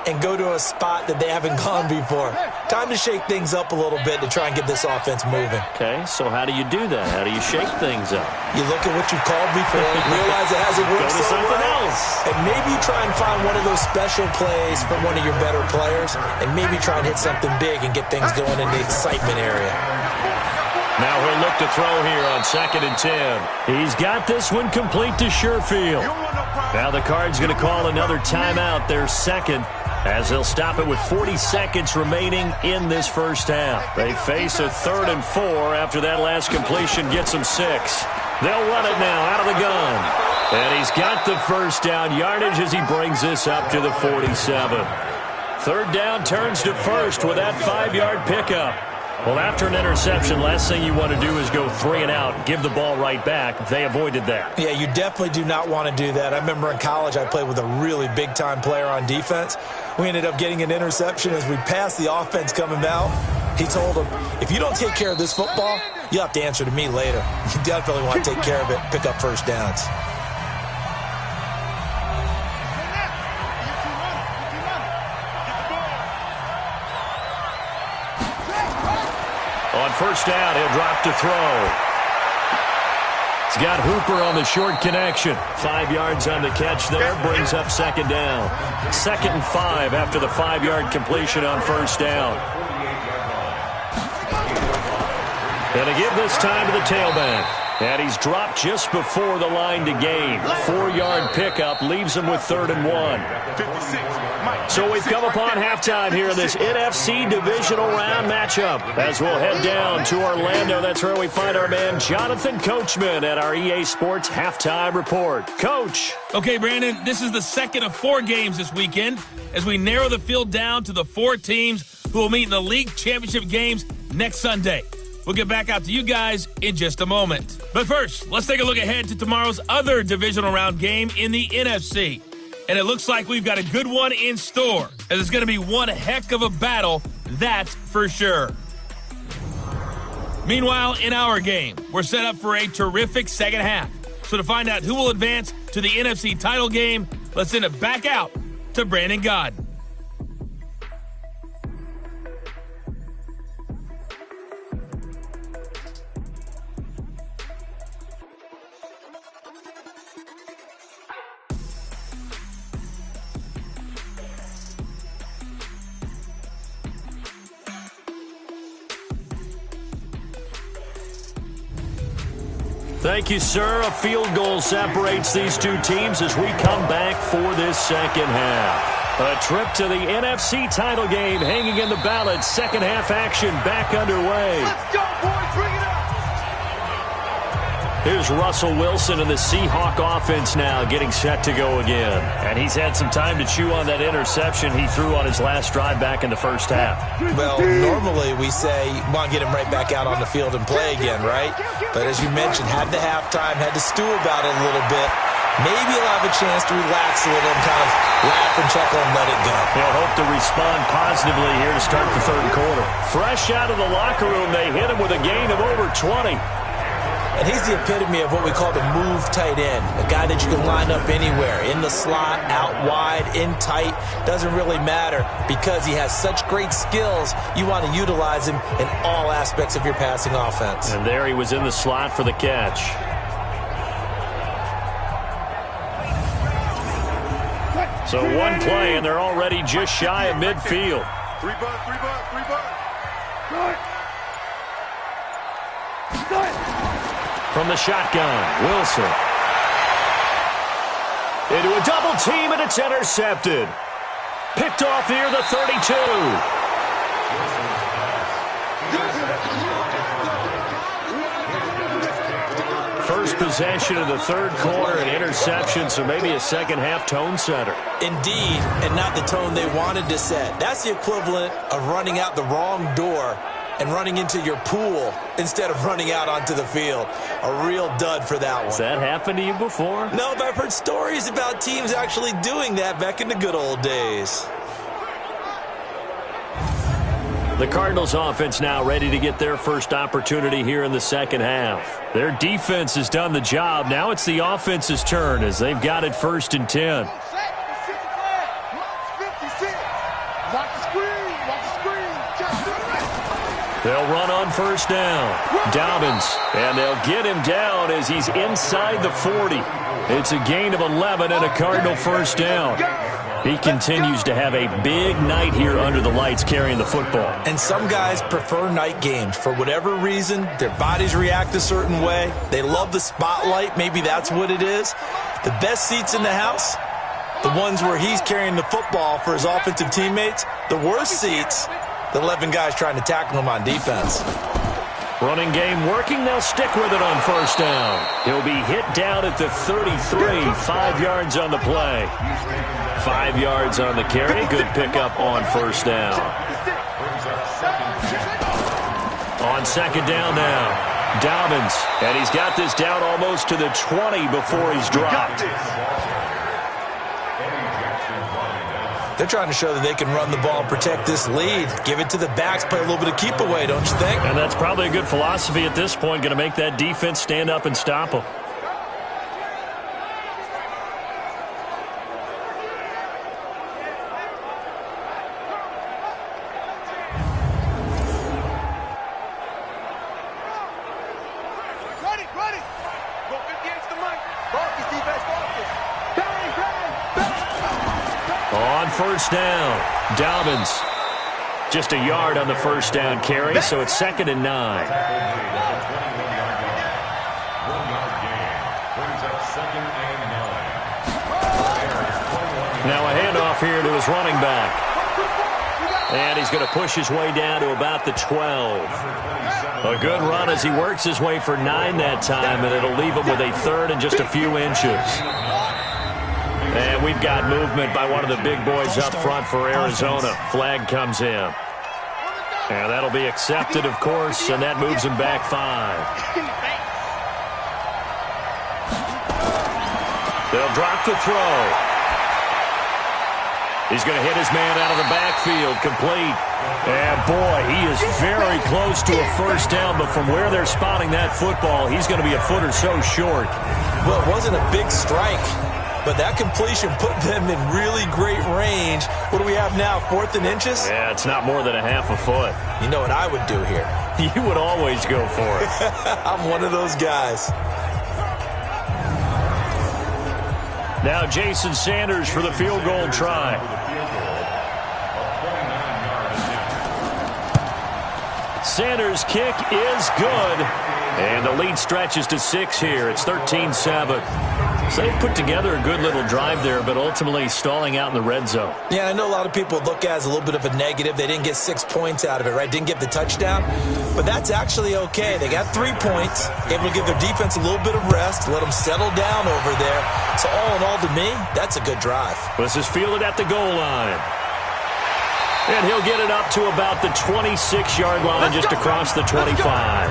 and go to a spot that they haven't gone before. time to shake things up a little bit to try and get this offense moving. Okay, so how do you do that? How do you shake things up? You look at what you've called before, realize it hasn't worked Go to something else. and maybe try and find one of those special plays from one of your better players, and maybe try and hit something big and get things going in the excitement area. Now he'll look to throw here on 2nd and 10. He's got this one complete to Sherfield. Now the Cards going to call another timeout, their second, as they'll stop it with 40 seconds remaining in this first half. They face a 3rd and 4 after that last completion gets them 6. They'll run it now out of the gun. And he's got the first down yardage as he brings this up to the 47. 3rd down turns to 1st with that 5-yard pickup. Well, after an interception, last thing you want to do is go 3 and out, give the ball right back. They avoided that. Yeah, you definitely do not want to do that. I remember in college I played with a really big-time player on defense. We ended up getting an interception as we passed the offense coming out. He told him, if you don't take care of this football, you'll have to answer to me later. You definitely want to take care of it, pick up first downs. On 1st down, he'll drop to throw. He's got Hooper on the short connection. 5 yards on the catch there, brings up 2nd down. 2nd and 5 after the 5-yard completion on 1st down. And to give this time to the tailback. And he's dropped just before the line to gain. 4-yard pickup leaves him with 3rd and 1. So we've come upon halftime here in this NFC divisional round matchup. As we'll head down to Orlando, that's where we find our man Jonathan Coachman at our EA Sports Halftime Report. Coach. Okay, Brandon, this is the second of 4 games this weekend as we narrow the field down to the 4 teams who will meet in the league championship games next Sunday. We'll get back out to you guys in just a moment. But first, let's take a look ahead to tomorrow's other divisional round game in the NFC. And it looks like we've got a good one in store, as it's going to be one heck of a battle, that's for sure. Meanwhile, in our game, we're set up for a terrific second half. So to find out who will advance to the NFC title game, let's send it back out to Brandon Godden. Thank you, sir. A field goal separates these two teams as we come back for this second half. A trip to the NFC title game hanging in the balance. Second half action back underway. Let's go, boys. Bring it up. Here's Russell Wilson and the Seahawk offense now getting set to go again. And he's had some time to chew on that interception he threw on his last drive back in the first half. Well, normally we say, want to get him right back out on the field and play again, right? But as you mentioned, had the halftime, had to stew about it a little bit. Maybe he'll have a chance to relax a little and kind of laugh and chuckle and let it go. He'll hope to respond positively here to start the third quarter. Fresh out of the locker room, they hit him with a gain of over 20. And he's the epitome of what we call the move tight end, a guy that you can line up anywhere, in the slot, out wide, in tight, doesn't really matter because he has such great skills. You want to utilize him in all aspects of your passing offense. And there he was in the slot for the catch. So one play, and they're already just shy of midfield. 3 bucks, 3 bucks, 3 bucks. From the shotgun, Wilson. Into a double team, and it's intercepted. Picked off near the 32. First possession of the third quarter, an interception, so maybe a second half tone setter. Indeed, and not the tone they wanted to set. That's the equivalent of running out the wrong door and running into your pool instead of running out onto the field. A real dud for that one. Has that happened to you before? No, but I've heard stories about teams actually doing that back in the good old days. The Cardinals offense now ready to get their first opportunity here in the second half. Their defense has done the job. Now it's the offense's turn as they've got it 1st and 10. Watch the screen. Watch the screen. They'll run on first down. Dobbins, and they'll get him down as he's inside the 40. It's a gain of 11 and a Cardinal first down. He continues to have a big night here under the lights carrying the football. And some guys prefer night games. For whatever reason, their bodies react a certain way. They love the spotlight. Maybe that's what it is. The best seats in the house, the ones where he's carrying the football for his offensive teammates. The worst seats, the 11 guys trying to tackle him on defense. Running game working. They'll stick with it on first down. He'll be hit down at the 33. 5 yards on the play. 5 yards on the carry. Good pickup on first down. On second down now, Dobbins. And he's got this down almost to the 20 before he's dropped. They're trying to show that they can run the ball and protect this lead. Give it to the backs, play a little bit of keep away, don't you think? And that's probably a good philosophy at this point. Going to make that defense stand up and stop them. First down, Dobbins. Just a yard on the first down carry, so it's 2nd and 9. Now a handoff here to his running back. And he's going to push his way down to about the 12. A good run as he works his way for 9 that time, and it'll leave him with a 3rd and just a few inches. And we've got movement by one of the big boys up front for Arizona. Flag comes in. And that'll be accepted, of course, and that moves him back 5. They'll drop the throw. He's going to hit his man out of the backfield, complete. And, boy, he is very close to a first down, but from where they're spotting that football, he's going to be a foot or so short. Well, it wasn't a big strike, but that completion put them in really great range. What do we have now, 4th and inches? Yeah, it's not more than a half a foot. You know what I would do here? You would always go for it. I'm one of those guys. Now Jason Sanders for the field goal try. Sanders' kick is good. And the lead stretches to 6 here. It's 13-7. So they put together a good little drive there, but ultimately stalling out in the red zone. Yeah, I know a lot of people look at it as a little bit of a negative. They didn't get 6 points out of it, right? Didn't get the touchdown. But that's actually okay. They got 3 points, able to give their defense a little bit of rest, let them settle down over there. So all in all, to me, that's a good drive. This is fielded at the goal line. And he'll get it up to about the 26-yard line, just across the 25.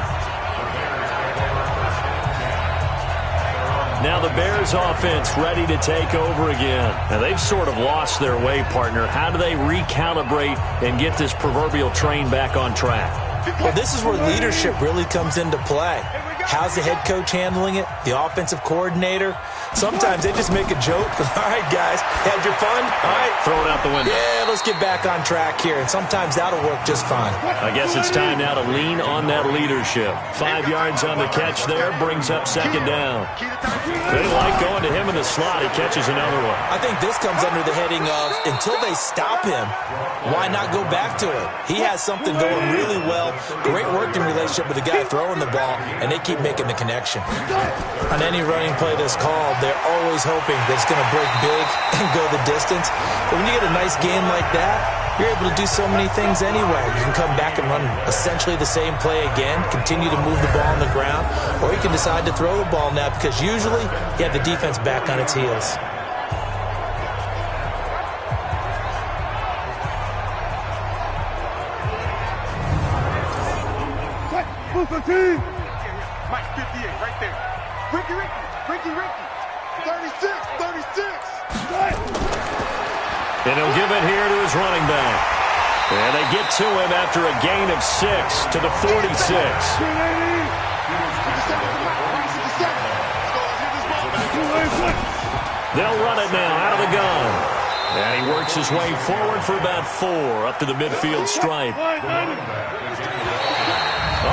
Now the Bears offense ready to take over again. Now they've sort of lost their way, partner. How do they recalibrate and get this proverbial train back on track? Well, this is where leadership really comes into play. How's the head coach handling it? The offensive coordinator? Sometimes they just make a joke. All right, guys, had your fun? All right. Throw it out the window. Yeah, let's get back on track here. And sometimes that'll work just fine. I guess it's time now to lean on that leadership. 5 yards on the catch there, brings up 2nd down. They like going to him in the slot. He catches another one. I think this comes under the heading of, until they stop him, why not go back to it? He has something going really well. Great working relationship with the guy throwing the ball, and they keep making the connection. On any running play that's called, they're always hoping that it's going to break big and go the distance. But when you get a nice game like that, you're able to do so many things anyway. You can come back and run essentially the same play again, continue to move the ball on the ground, or you can decide to throw the ball now because usually you have the defense back on its heels. Mike 58 right there. Ricky. 36. And he'll give it here to his running back. And they get to him after a gain of 6 to the 46. They'll run it now out of the gun. And he works his way forward for about 4 up to the midfield stripe.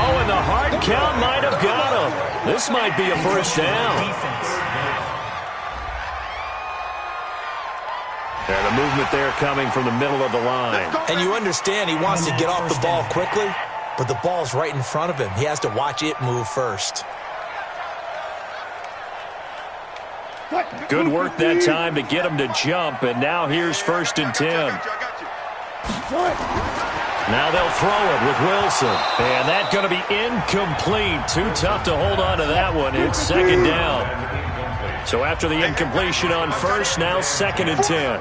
Oh, and the hard count might have got him. This might be a first down. Defense. And the movement there coming from the middle of the line. And you understand he wants to get off the ball quickly, but the ball's right in front of him. He has to watch it move first. Good work that time to get him to jump, and now here's 1st and 10. Now they'll throw it with Wilson, and that's going to be incomplete. Too tough to hold on to that one. It's 2nd down. So after the incompletion on 1st, now 2nd and 10.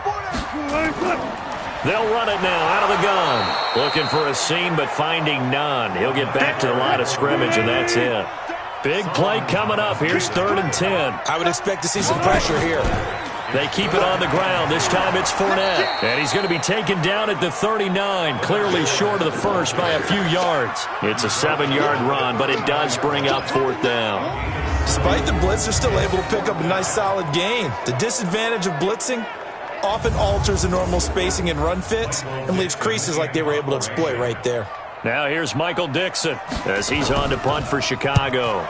They'll run it now out of the gun. Looking for a seam, but finding none. He'll get back to the line of scrimmage, and that's it. Big play coming up. Here's 3rd and 10. I would expect to see some pressure here. They keep it on the ground. This time it's Fournette. And he's going to be taken down at the 39, clearly short of the first by a few yards. It's a 7-yard run, but it does bring up 4th down. Despite the blitz, they're still able to pick up a nice solid gain. The disadvantage of blitzing often alters the normal spacing and run fits and leaves creases like they were able to exploit right there. Now here's Michael Dixon as he's on to punt for Chicago.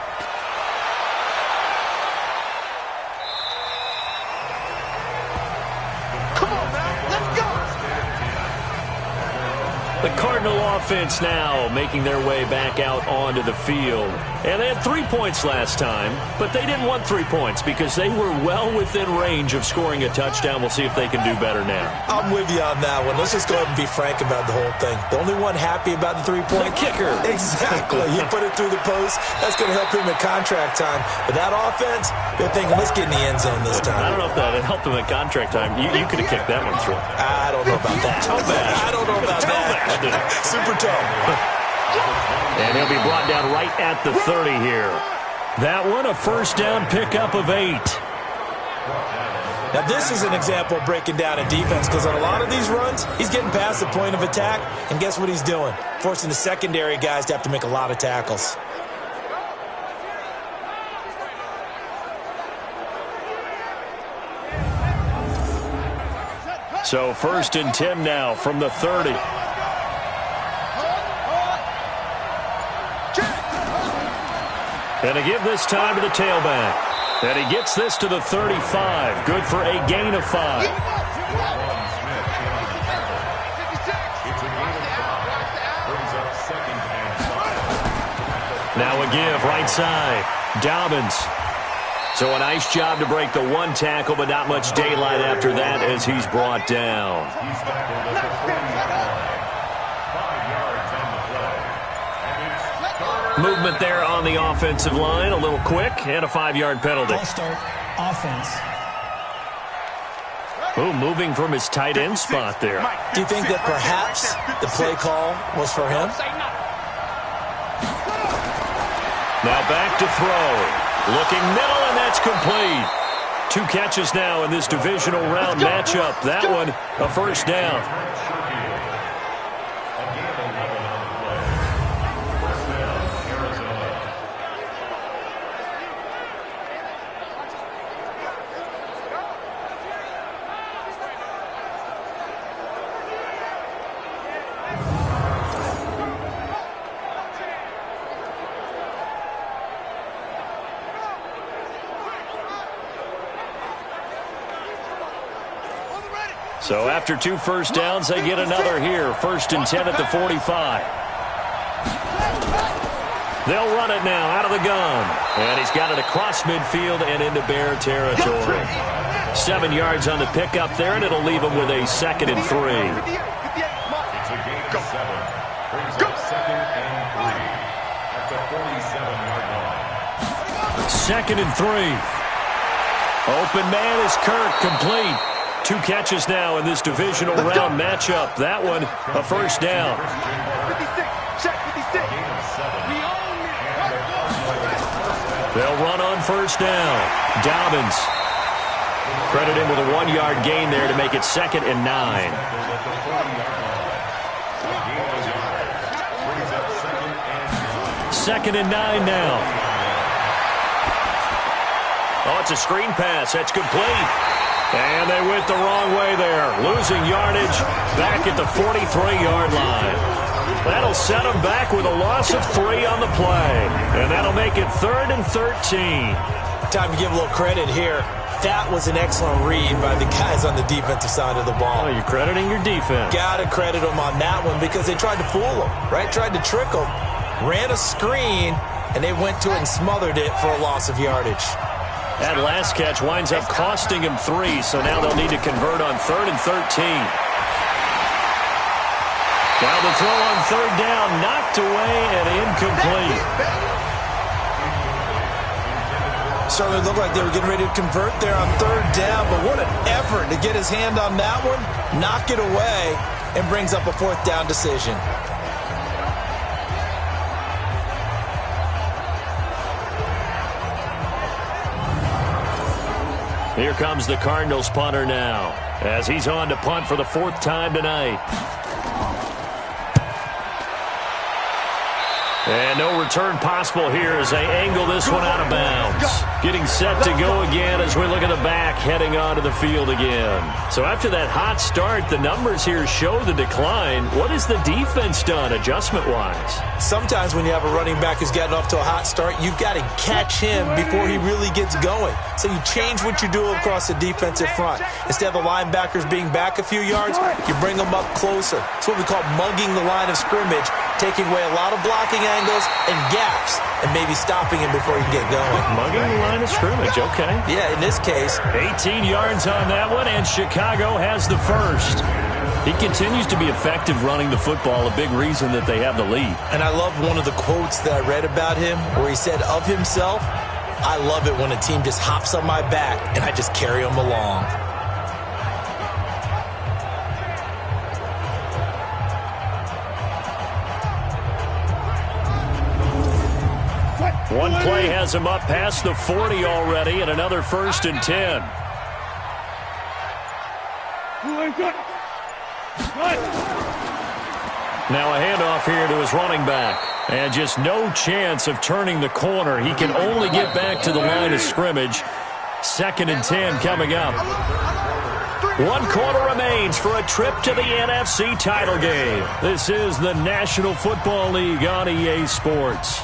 The Cardinal offense now making their way back out onto the field. And they had 3 points last time, but they didn't want 3 points because they were well within range of scoring a touchdown. We'll see if they can do better now. I'm with you on that one. Let's just go ahead and be frank about the whole thing. The only one happy about the 3-point kicker. Exactly. You put it through the post. That's going to help him at contract time. But that offense, they're thinking, let's get in the end zone this time. I don't know if that helped him at contract time. You could have kicked that one through. I don't know about that. I don't know about that. Super tough. And he'll be brought down right at the 30 here. That one, a 1st down pickup of 8. Now, this is an example of breaking down in defense because on a lot of these runs, he's getting past the point of attack, and guess what he's doing? Forcing the secondary guys to have to make a lot of tackles. So 1st and 10 now from the 30. And to give this time to the tailback. And he gets this to the 35. Good for a gain of 5. Now a give right side. Dobbins. So a nice job to break the 1 tackle, but not much daylight after that as he's brought down. Movement there on the offensive line, a little quick, and a 5-yard penalty. Ball start, offense. Ooh, moving from his tight end spot there. Do you think that perhaps the play call was for him? Now back to throw. Looking middle, and that's complete. 2 catches now in this divisional round matchup. That one, a 1st down. So after 2 1st downs, they get another here. 1st and 10 at the 45. They'll run it now out of the gun. And he's got it across midfield and into Bear territory. 7 yards on the pickup there, and it'll leave him with a 2nd and 3. Second and 3. Open man is Kirk, complete. 2 catches now in this divisional round matchup. That one, a 1st down. They'll run on 1st down. Dobbins. Credit him with a 1-yard gain there to make it 2nd and 9. Second and 9 now. Oh, it's a screen pass. That's complete. And they went the wrong way there. Losing yardage back at the 43-yard line. That'll set them back with a loss of 3 on the play. And that'll make it 3rd and 13. Time to give a little credit here. That was an excellent read by the guys on the defensive side of the ball. Oh, you're crediting your defense. Got to credit them on that one because they tried to fool them, right? Tried to trick them. Ran a screen, and they went to it and smothered it for a loss of yardage. That last catch winds up costing him 3, so now they'll need to convert on 3rd and 13. Now the throw on 3rd down, knocked away and incomplete. Certainly looked like they were getting ready to convert there on 3rd down, but what an effort to get his hand on that one, knock it away, and brings up a 4th down decision. Here comes the Cardinals punter now, as he's on to punt for the 4th time tonight. And no return possible here as they angle this one out of bounds. Getting set to go again as we look at the back heading onto the field again. So after that hot start, the numbers here show the decline. What has the defense done adjustment-wise? Sometimes when you have a running back who's gotten off to a hot start, you've got to catch him before he really gets going. So you change what you do across the defensive front. Instead of the linebackers being back a few yards, you bring them up closer. It's what we call mugging the line of scrimmage, taking away a lot of blocking angles and gaps and maybe stopping him before he can get going. Mugging the line of scrimmage, okay. Yeah, in this case. 18 yards on that one, and Chicago has the first. He continues to be effective running the football, a big reason that they have the lead. And I love one of the quotes that I read about him where he said of himself, I love it when a team just hops on my back and I just carry them along. One play has him up past the 40 already, and another 1st and 10. Now a handoff here to his running back. And just no chance of turning the corner. He can only get back to the line of scrimmage. 2nd and 10 coming up. 1 quarter remains for a trip to the NFC title game. This is the National Football League on EA Sports.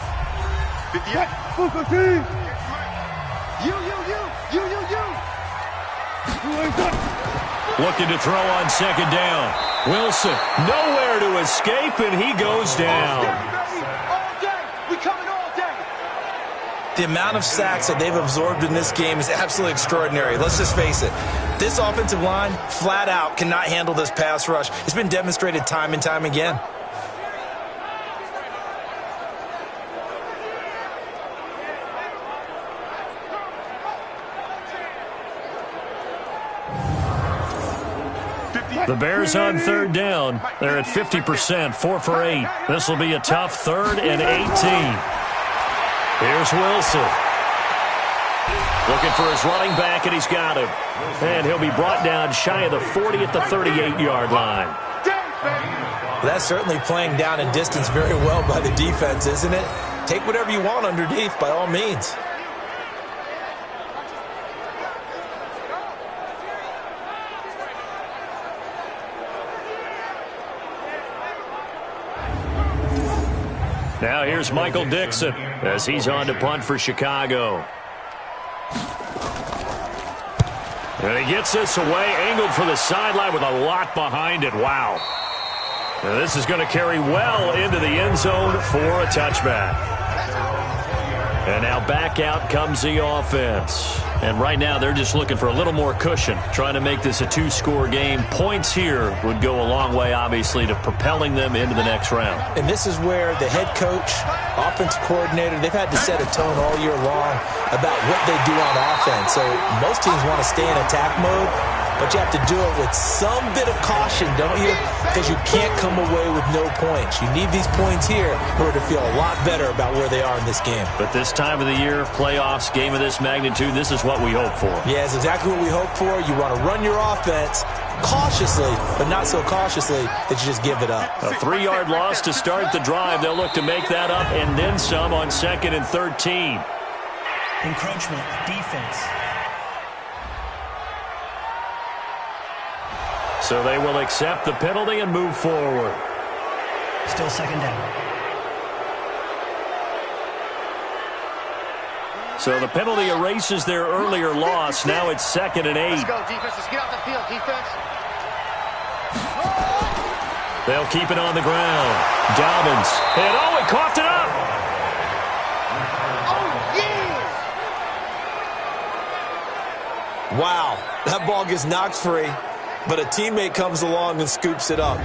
Looking to throw on 2nd down. Wilson, nowhere to escape, and he goes down. The amount of sacks that they've absorbed in this game is absolutely extraordinary. Let's just face it. This offensive line, flat out, cannot handle this pass rush. It's been demonstrated time and time again. The Bears on 3rd down. They're at 50%, 4 for 8. This will be a tough 3rd and 18. Here's Wilson. Looking for his running back, and he's got him. And he'll be brought down shy of the 40 at the 38-yard line. Well, that's certainly playing down in distance very well by the defense, isn't it? Take whatever you want underneath, by all means. Now here's Michael Dixon as he's on to punt for Chicago. And he gets this away, angled for the sideline with a lot behind it. Wow. Now this is going to carry well into the end zone for a touchback. And now back out comes the offense. And right now they're just looking for a little more cushion, trying to make this a 2-score game. Points here would go a long way, obviously, to propelling them into the next round. And this is where the head coach, offensive coordinator, they've had to set a tone all year long about what they do on offense. So most teams want to stay in attack mode, but you have to do it with some bit of caution, don't you? Because you can't come away with no points. You need these points here in order to feel a lot better about where they are in this game. But this time of the year, playoffs, game of this magnitude, this is what we hope for. Yeah, it's exactly what we hope for. You want to run your offense cautiously, but not so cautiously that you just give it up. A 3-yard loss to start the drive. They'll look to make that up and then some on 2nd and 13. Encroachment, defense. So they will accept the penalty and move forward. Still second down. So the penalty erases their earlier loss. Now it's 2nd and 8. Let's go, defense. Let's get off the field, defense. They'll keep it on the ground. Dobbins. And he coughed it up. Oh, yeah! Wow, that ball gets knocked free, but a teammate comes along and scoops it up.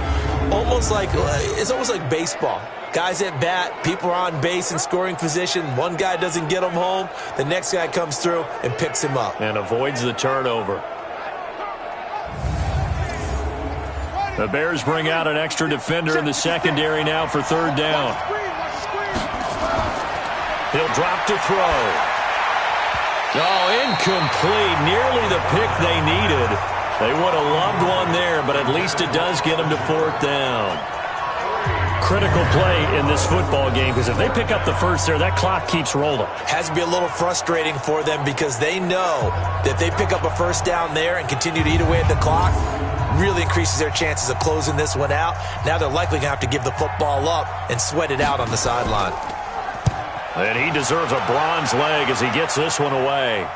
It's almost like baseball. Guys at bat, people are on base in scoring position. One guy doesn't get him home. The next guy comes through and picks him up. And avoids the turnover. The Bears bring out an extra defender in the secondary now for 3rd down. He'll drop to throw. Oh, incomplete. Nearly the pick they needed. They would have loved one there, but at least it does get them to 4th down. Critical play in this football game, because if they pick up the first there, that clock keeps rolling. Has to be a little frustrating for them because they know that if they pick up a first down there and continue to eat away at the clock, really increases their chances of closing this one out. Now they're likely going to have to give the football up and sweat it out on the sideline. And he deserves a bronze leg as he gets this one away.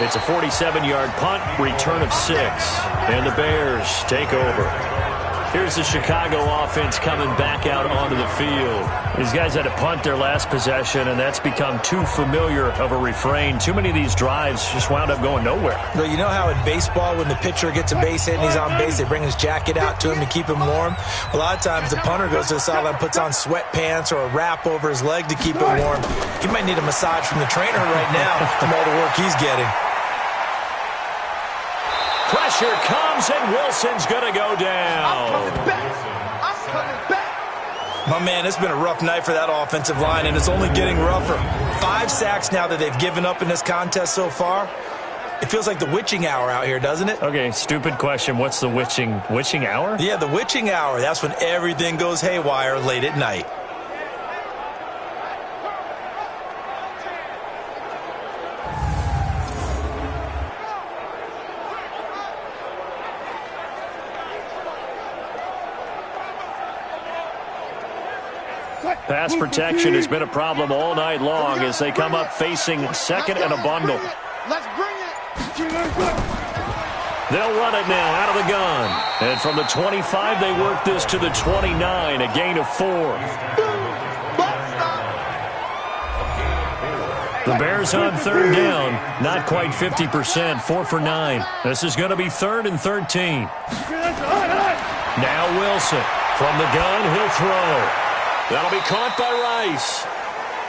It's a 47-yard punt, return of 6. And the Bears take over. Here's the Chicago offense coming back out onto the field. These guys had to punt their last possession, and that's become too familiar of a refrain. Too many of these drives just wound up going nowhere. Well, you know how in baseball, when the pitcher gets a base hit and he's on base, they bring his jacket out to him to keep him warm? A lot of times the punter goes to the sideline, puts on sweatpants or a wrap over his leg to keep him warm. He might need a massage from the trainer right now from all the work he's getting. Pressure comes, and Wilson's going to go down. I'm coming back. My man, it's been a rough night for that offensive line, and it's only getting rougher. 5 sacks now that they've given up in this contest so far. It feels like the witching hour out here, doesn't it? Okay, stupid question. What's the witching hour? Yeah, the witching hour. That's when everything goes haywire late at night. Pass protection has been a problem all night long as they come up facing 2nd and a bundle. Let's bring it. They'll run it now out of the gun. And from the 25, they work this to the 29, a gain of 4. The Bears on 3rd down, not quite 50%, 4 for 9. This is going to be 3rd and 13. Now Wilson. From the gun, he'll throw. That'll be caught by Rice.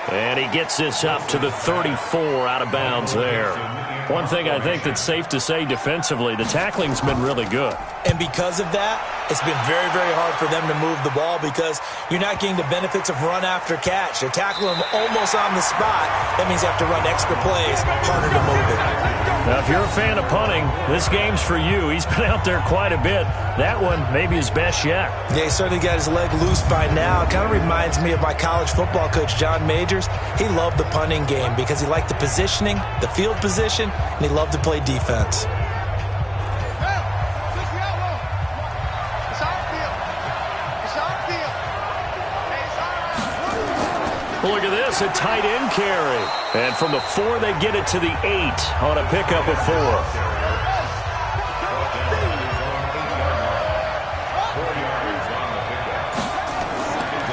And he gets this up to the 34 out of bounds there. One thing I think that's safe to say defensively, the tackling's been really good. And because of that, it's been very, very hard for them to move the ball because you're not getting the benefits of run after catch. They're tackling them almost on the spot. That means you have to run extra plays, harder to move it. Now, if you're a fan of punting, this game's for you. He's been out there quite a bit. That one, maybe his best yet. Yeah, he certainly got his leg loose by now. It kind of reminds me of my college football coach, John Majors. He loved the punting game because he liked the positioning, the field position, and he loved to play defense. Look at this, a tight end carry. And from the 4, they get it to the 8 on a pickup of 4.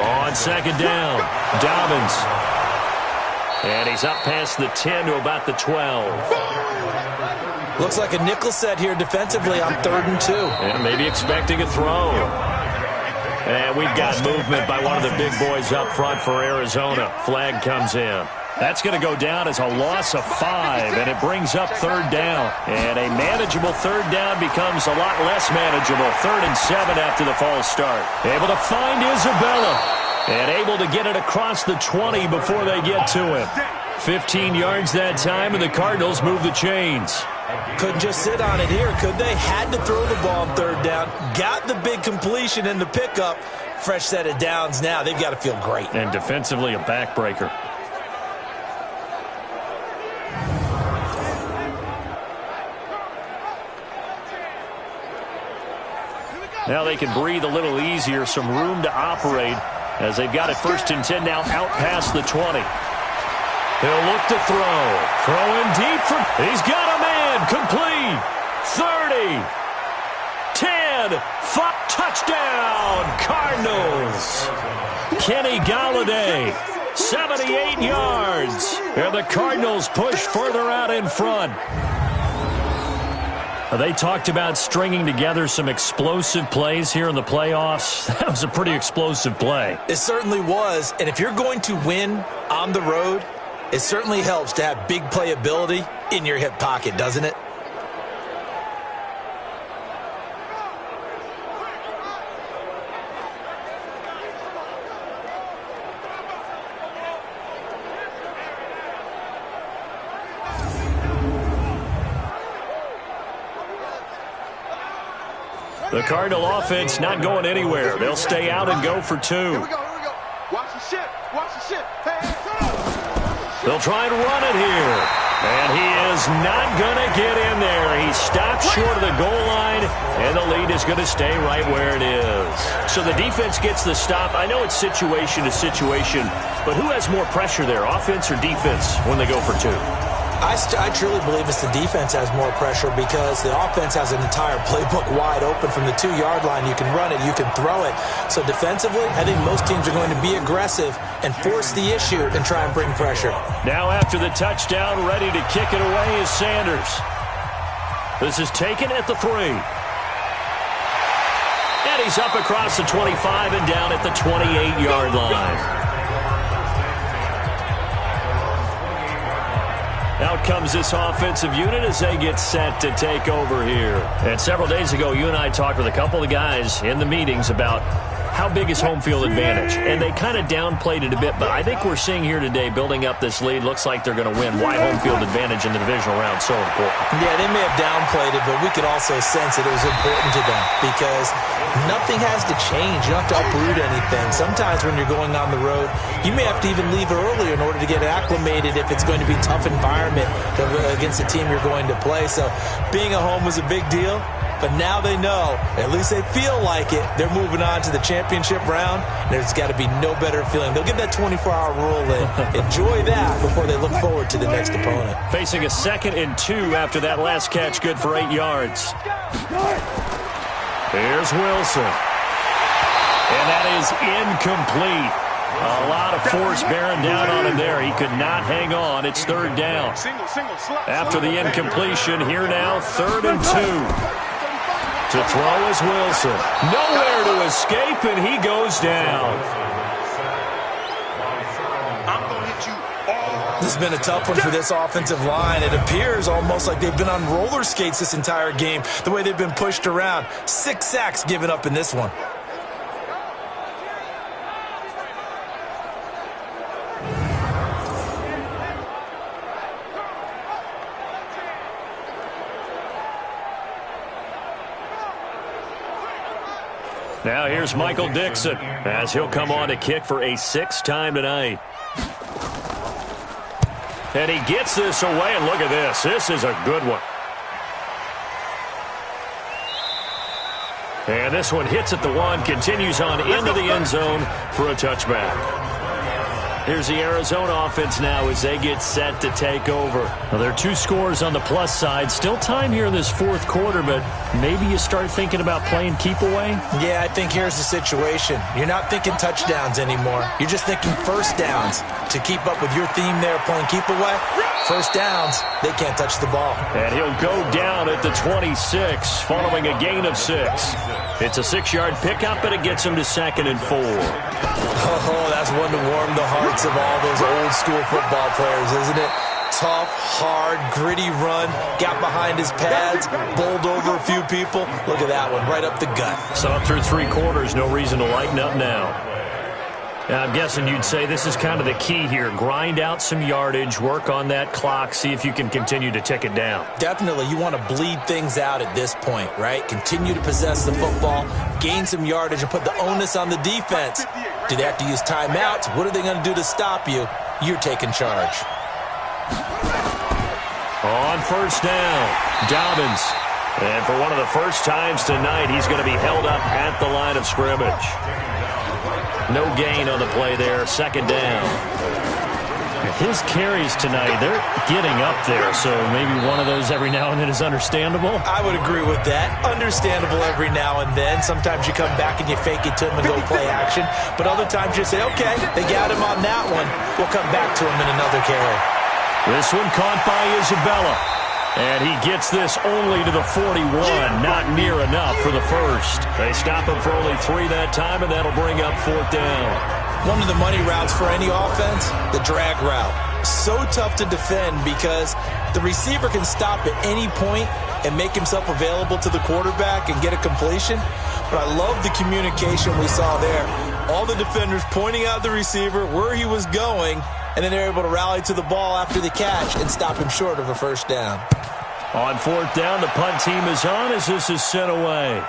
On 2nd down, Dobbins. And he's up past the 10 to about the 12. Looks like a nickel set here defensively on 3rd and 2. And maybe expecting a throw. And we've got movement by one of the big boys up front for Arizona. Flag comes in. That's going to go down as a loss of 5, and it brings up 3rd down. And a manageable 3rd down becomes a lot less manageable. 3rd and 7 after the false start. Able to find Isabella, and able to get it across the 20 before they get to him. 15 yards that time, and the Cardinals move the chains. Couldn't just sit on it here, could they? Had to throw the ball on 3rd down. Got the big completion in the pickup. Fresh set of downs now. They've got to feel great. And defensively, a backbreaker. Now they can breathe a little easier, some room to operate as they've got it 1st and 10 now out past the 20. He'll look to throw. Throwing deep for... He's got a man. Complete. 30. 10. 5. Touchdown. Cardinals. Kenny Galladay. 78 yards. And the Cardinals push further out in front. They talked about stringing together some explosive plays here in the playoffs. That was a pretty explosive play. It certainly was. And if you're going to win on the road, it certainly helps to have big playability in your hip pocket, doesn't it? The Cardinal offense not going anywhere. They'll stay out and go for 2. Here we go. Watch the ship. Watch the ship. Hey. They'll try and run it here. And he is not going to get in there. He stops short of the goal line, and the lead is going to stay right where it is. So the defense gets the stop. I know it's situation to situation, but who has more pressure there, offense or defense, when they go for 2? I truly believe it's the defense has more pressure because the offense has an entire playbook wide open from the 2-yard line. You can run it, you can throw it. So defensively, I think most teams are going to be aggressive and force the issue and try and bring pressure. Now after the touchdown, ready to kick it away is Sanders. This is taken at the 3. And he's up across the 25 and down at the 28-yard line. Out comes this offensive unit as they get set to take over here. And several days ago, you and I talked with a couple of guys in the meetings about how big is home field advantage. And they kind of downplayed it a bit, but I think we're seeing here today, building up this lead, looks like they're going to win. Why home field advantage in the divisional round so important? Yeah, they may have downplayed it, but we could also sense that it was important to them because nothing has to change. You don't have to uproot anything. Sometimes when you're going on the road, you may have to even leave earlier in order to get acclimated if it's going to be a tough environment against the team you're going to play. So being at home was a big deal. But now they know, at least they feel like it, they're moving on to the championship round. There's got to be no better feeling. They'll get that 24-hour rule in. Enjoy that before they look forward to the next opponent. Facing a 2nd and 2 after that last catch, good for 8 yards. Here's Wilson. And that is incomplete. A lot of force bearing down on him there. He could not hang on. It's 3rd down. After the incompletion, here now, 3rd and 2. To throw is Wilson. Nowhere to escape, and he goes down. This has been a tough one for this offensive line. It appears almost like they've been on roller skates this entire game, the way they've been pushed around. 6 sacks given up in this one. Now here's Michael Dixon as he'll come on to kick for a 6th time tonight. And he gets this away, and look at this. This is a good one. And this one hits at the 1, continues on into the end zone for a touchback. Here's the Arizona offense now as they get set to take over. Well, there are 2 scores on the plus side. Still time here in this 4th quarter, but maybe you start thinking about playing keep away? Yeah, I think here's the situation. You're not thinking touchdowns anymore. You're just thinking 1st downs. To keep up with your theme there, playing keep away, 1st downs, they can't touch the ball. And he'll go down at the 26 following a gain of 6. It's a 6-yard pickup, and it gets him to 2nd and 4. Oh, that's one to warm the hearts of all those old-school football players, isn't it? Tough, hard, gritty run, got behind his pads, bowled over a few people. Look at that one, right up the gut. So through 3 quarters, no reason to lighten up now. I'm guessing you'd say this is kind of the key here. Grind out some yardage, work on that clock, see if you can continue to tick it down. Definitely. You want to bleed things out at this point, right? Continue to possess the football, gain some yardage, and put the onus on the defense. Do they have to use timeouts? What are they going to do to stop you? You're taking charge. On 1st down, Dobbins And for one of the first times tonight, he's going to be held up at the line of scrimmage. No gain on the play there, second down. His carries tonight, they're getting up there, so maybe one of those every now and then is understandable. I would agree with that. Understandable every now and then. Sometimes you come back and you fake it to him and go play action. But other times you say, okay, they got him on that one. We'll come back to him in another carry. This one caught by Isabella. And he gets this only to the 41. Not near enough for the first. They stop him for only 3 that time, and that'll bring up fourth down. One of the money routes for any offense, the drag route. So tough to defend because the receiver can stop at any point and make himself available to the quarterback and get a completion. But I love the communication we saw there. All the defenders pointing out the receiver, where he was going, and then they're able to rally to the ball after the catch and stop him short of a first down. On fourth down, the punt team is on as this is sent away.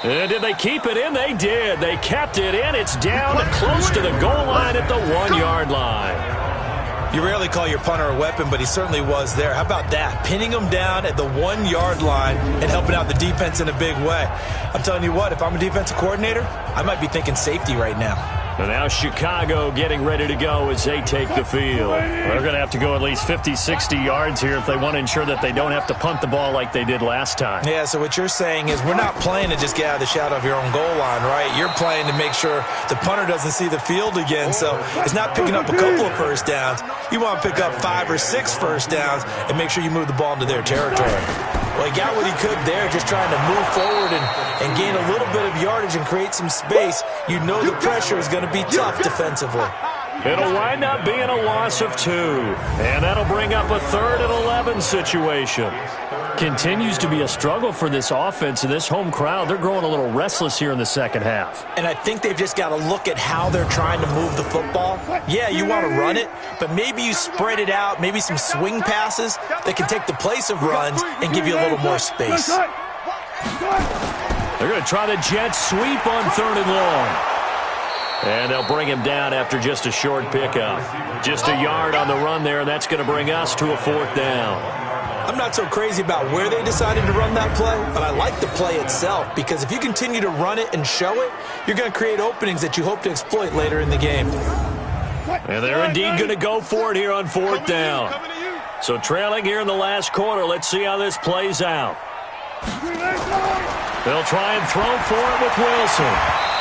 And did they keep it in? They did. They kept it in. It's down close to the goal line at the 1-yard line. You rarely call your punter a weapon, but he certainly was there. How about that? Pinning him down at the 1-yard line and helping out the defense in a big way. I'm telling you what, if I'm a defensive coordinator, I might be thinking safety right now. And now Chicago getting ready to go as they take the field. They're going to have to go at least 50, 60 yards here if they want to ensure that they don't have to punt the ball like they did last time. Yeah, so what you're saying is we're not playing to just get out of the shadow of your own goal line, right? You're playing to make sure the punter doesn't see the field again. So it's not picking up a couple of first downs. You want to pick up 5 or 6 first downs and make sure you move the ball into their territory. Well, he got what he could there, just trying to move forward and gain a little bit of yardage and create some space. You know the pressure is going to be tough defensively. It'll wind up being a loss of 2. And that'll bring up a 3rd and 11 situation. Continues to be a struggle for this offense and this home crowd. They're growing a little restless here in the second half. And I think they've just got to look at how they're trying to move the football. Yeah, you want to run it, but maybe you spread it out, maybe some swing passes that can take the place of runs and give you a little more space. They're going to try the jet sweep on 3rd and long. And they'll bring him down after just a short pickup. Just a yard on the run there, and that's going to bring us to a 4th down. I'm not so crazy about where they decided to run that play, but I like the play itself because if you continue to run it and show it, you're going to create openings that you hope to exploit later in the game. And they're indeed going to go for it here on 4th down. So trailing here in the last quarter, let's see how this plays out. They'll try and throw for it with Wilson.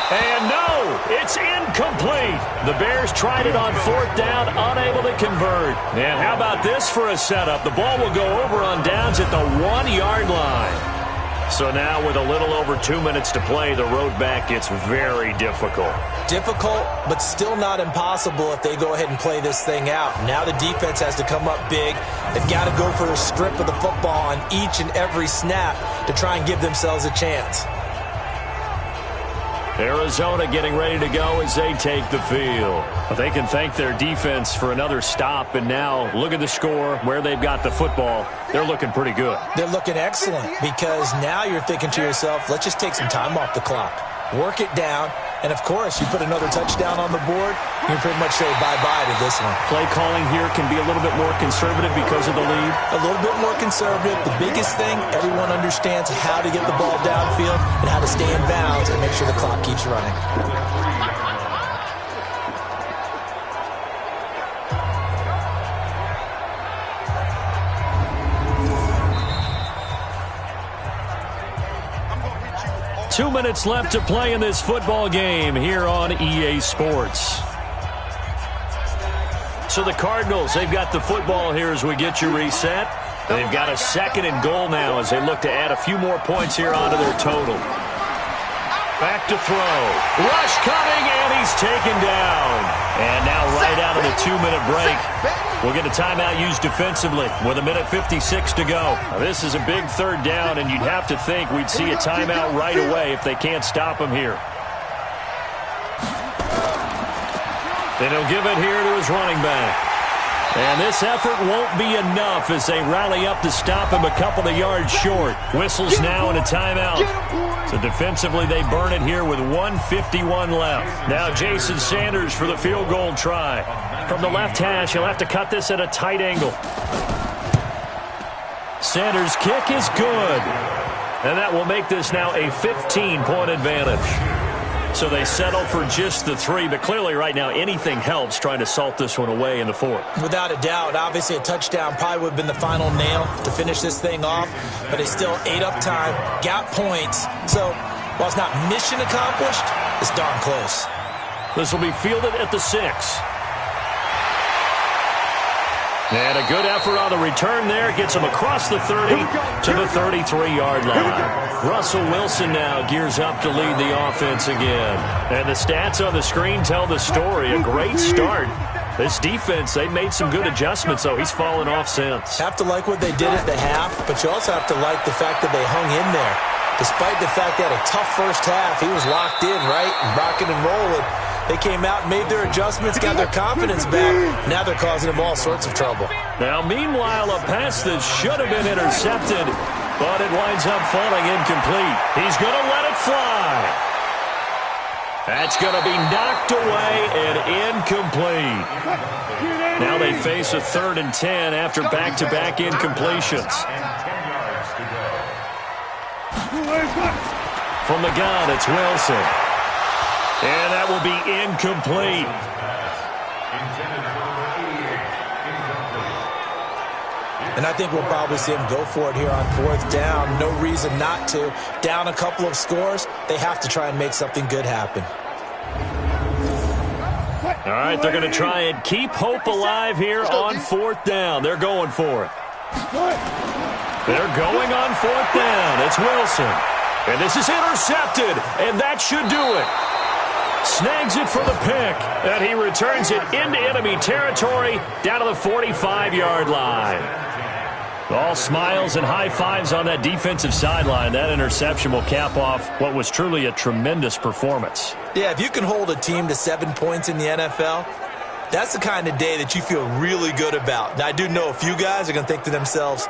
And no, it's incomplete. The Bears tried it on 4th down, unable to convert. And how about this for a setup? The ball will go over on downs at the 1-yard line. So now with a little over 2 minutes to play, the road back gets very difficult. Difficult, but still not impossible if they go ahead and play this thing out. Now the defense has to come up big. They've got to go for a strip of the football on each and every snap to try and give themselves a chance. Arizona getting ready to go as they take the field. But they can thank their defense for another stop, and now look at the score, where they've got the football. They're looking pretty good. They're looking excellent because now you're thinking to yourself, let's just take some time off the clock. Work it down, and of course, you put another touchdown on the board, you can pretty much say bye-bye to this one. Play calling here can be a little bit more conservative because of the lead. A little bit more conservative. The biggest thing, everyone understands how to get the ball downfield and how to stay in bounds and make sure the clock keeps running. Two minutes left to play in this football game here on EA Sports. So the Cardinals, they've got the football here as we get you reset. They've got a 2nd and goal now as they look to add a few more points here onto their total. Back to throw. Rush coming, and he's taken down. And now right out of the 2-minute break, we'll get a timeout used defensively with 1:56 to go. Now, this is a big 3rd down, and you'd have to think we'd see a timeout right away if they can't stop him here. Then he'll give it here to his running back. And this effort won't be enough as they rally up to stop him a couple of yards short. Whistles now and a timeout. So defensively, they burn it here with 1:51 left. Now Jason Sanders for the field goal try. From the left hash, he'll have to cut this at a tight angle. Sanders' kick is good. And that will make this now a 15-point advantage. So they settle for just the 3, but clearly right now anything helps trying to salt this one away in the 4th. Without a doubt, obviously a touchdown probably would have been the final nail to finish this thing off, but they still ate up time, got points. So while it's not mission accomplished, it's darn close. This will be fielded at the 6. And a good effort on the return there. Gets him across the 30 to the 33-yard line. Russell Wilson now gears up to lead the offense again. And the stats on the screen tell the story. A great start. This defense, they made some good adjustments, though. He's fallen off since. Have to like what they did at the half, but you also have to like the fact that they hung in there. Despite the fact they had a tough first half, he was locked in, right, and rocking and rolling. They came out and made their adjustments, got their confidence back. Now they're causing them all sorts of trouble. Now, meanwhile, a pass that should have been intercepted, but it winds up falling incomplete. He's going to let it fly. That's going to be knocked away and incomplete. Now they face a 3rd and 10 after back-to-back incompletions. From the gun, it's Wilson. And that will be incomplete. And I think we'll probably see him go for it here on 4th down. No reason not to. Down a couple of scores, they have to try and make something good happen. All right, they're going to try and keep hope alive here on 4th down. They're going for it. They're going on 4th down. It's Wilson. And this is intercepted, and that should do it. Snags it for the pick, and he returns it into enemy territory down to the 45-yard line. All smiles and high fives on that defensive sideline. That interception will cap off what was truly a tremendous performance. Yeah, if you can hold a team to 7 points in the NFL, that's the kind of day that you feel really good about. Now, I do know a few guys are going to think to themselves,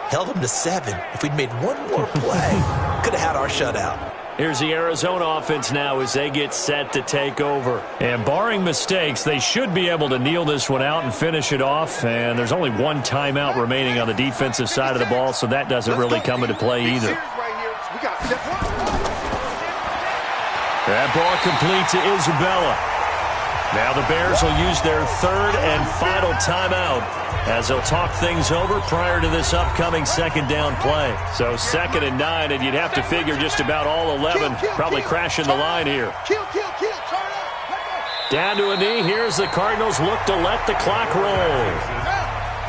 held them to 7. If we'd made one more play, could have had our shutout. Here's the Arizona offense now as they get set to take over. And barring mistakes, they should be able to kneel this one out and finish it off. And there's only one timeout remaining on the defensive side of the ball, so that doesn't really come into play either. That ball complete to Isabella. Now the Bears will use their 3rd and final timeout as they'll talk things over prior to this upcoming 2nd down play. So 2nd and 9, and you'd have to figure just about all 11 probably crashing the line here. Down to a knee. Here's the Cardinals look to let the clock roll.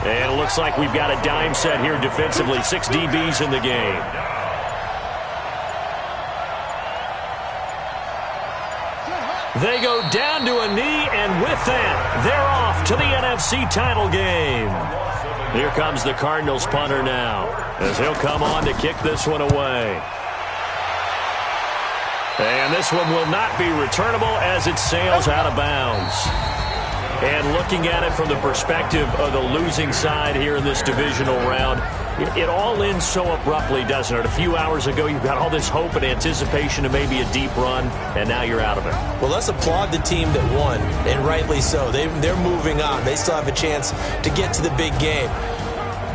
And it looks like we've got a dime set here defensively. 6 DBs in the game. They go down to a knee, and with that, they're off to the NFC title game. Here comes the Cardinals punter now, as he'll come on to kick this one away. And this one will not be returnable as it sails out of bounds. And looking at it from the perspective of the losing side here in this divisional round, it all ends so abruptly, doesn't it? A few hours ago, you've got all this hope and anticipation of maybe a deep run, and now you're out of it. Well, let's applaud the team that won, and rightly so. They're moving on. They still have a chance to get to the big game.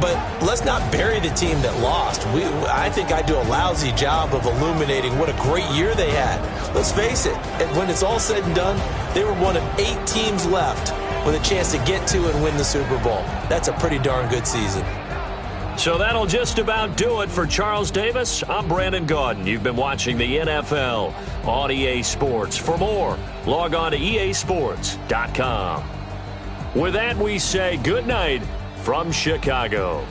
But let's not bury the team that lost. I think I do a lousy job of illuminating what a great year they had. Let's face it, when it's all said and done, they were one of 8 teams left with a chance to get to and win the Super Bowl. That's a pretty darn good season. So that'll just about do it for Charles Davis. I'm Brandon Gaudin. You've been watching the NFL on EA Sports. For more, log on to easports.com. With that, we say good night from Chicago.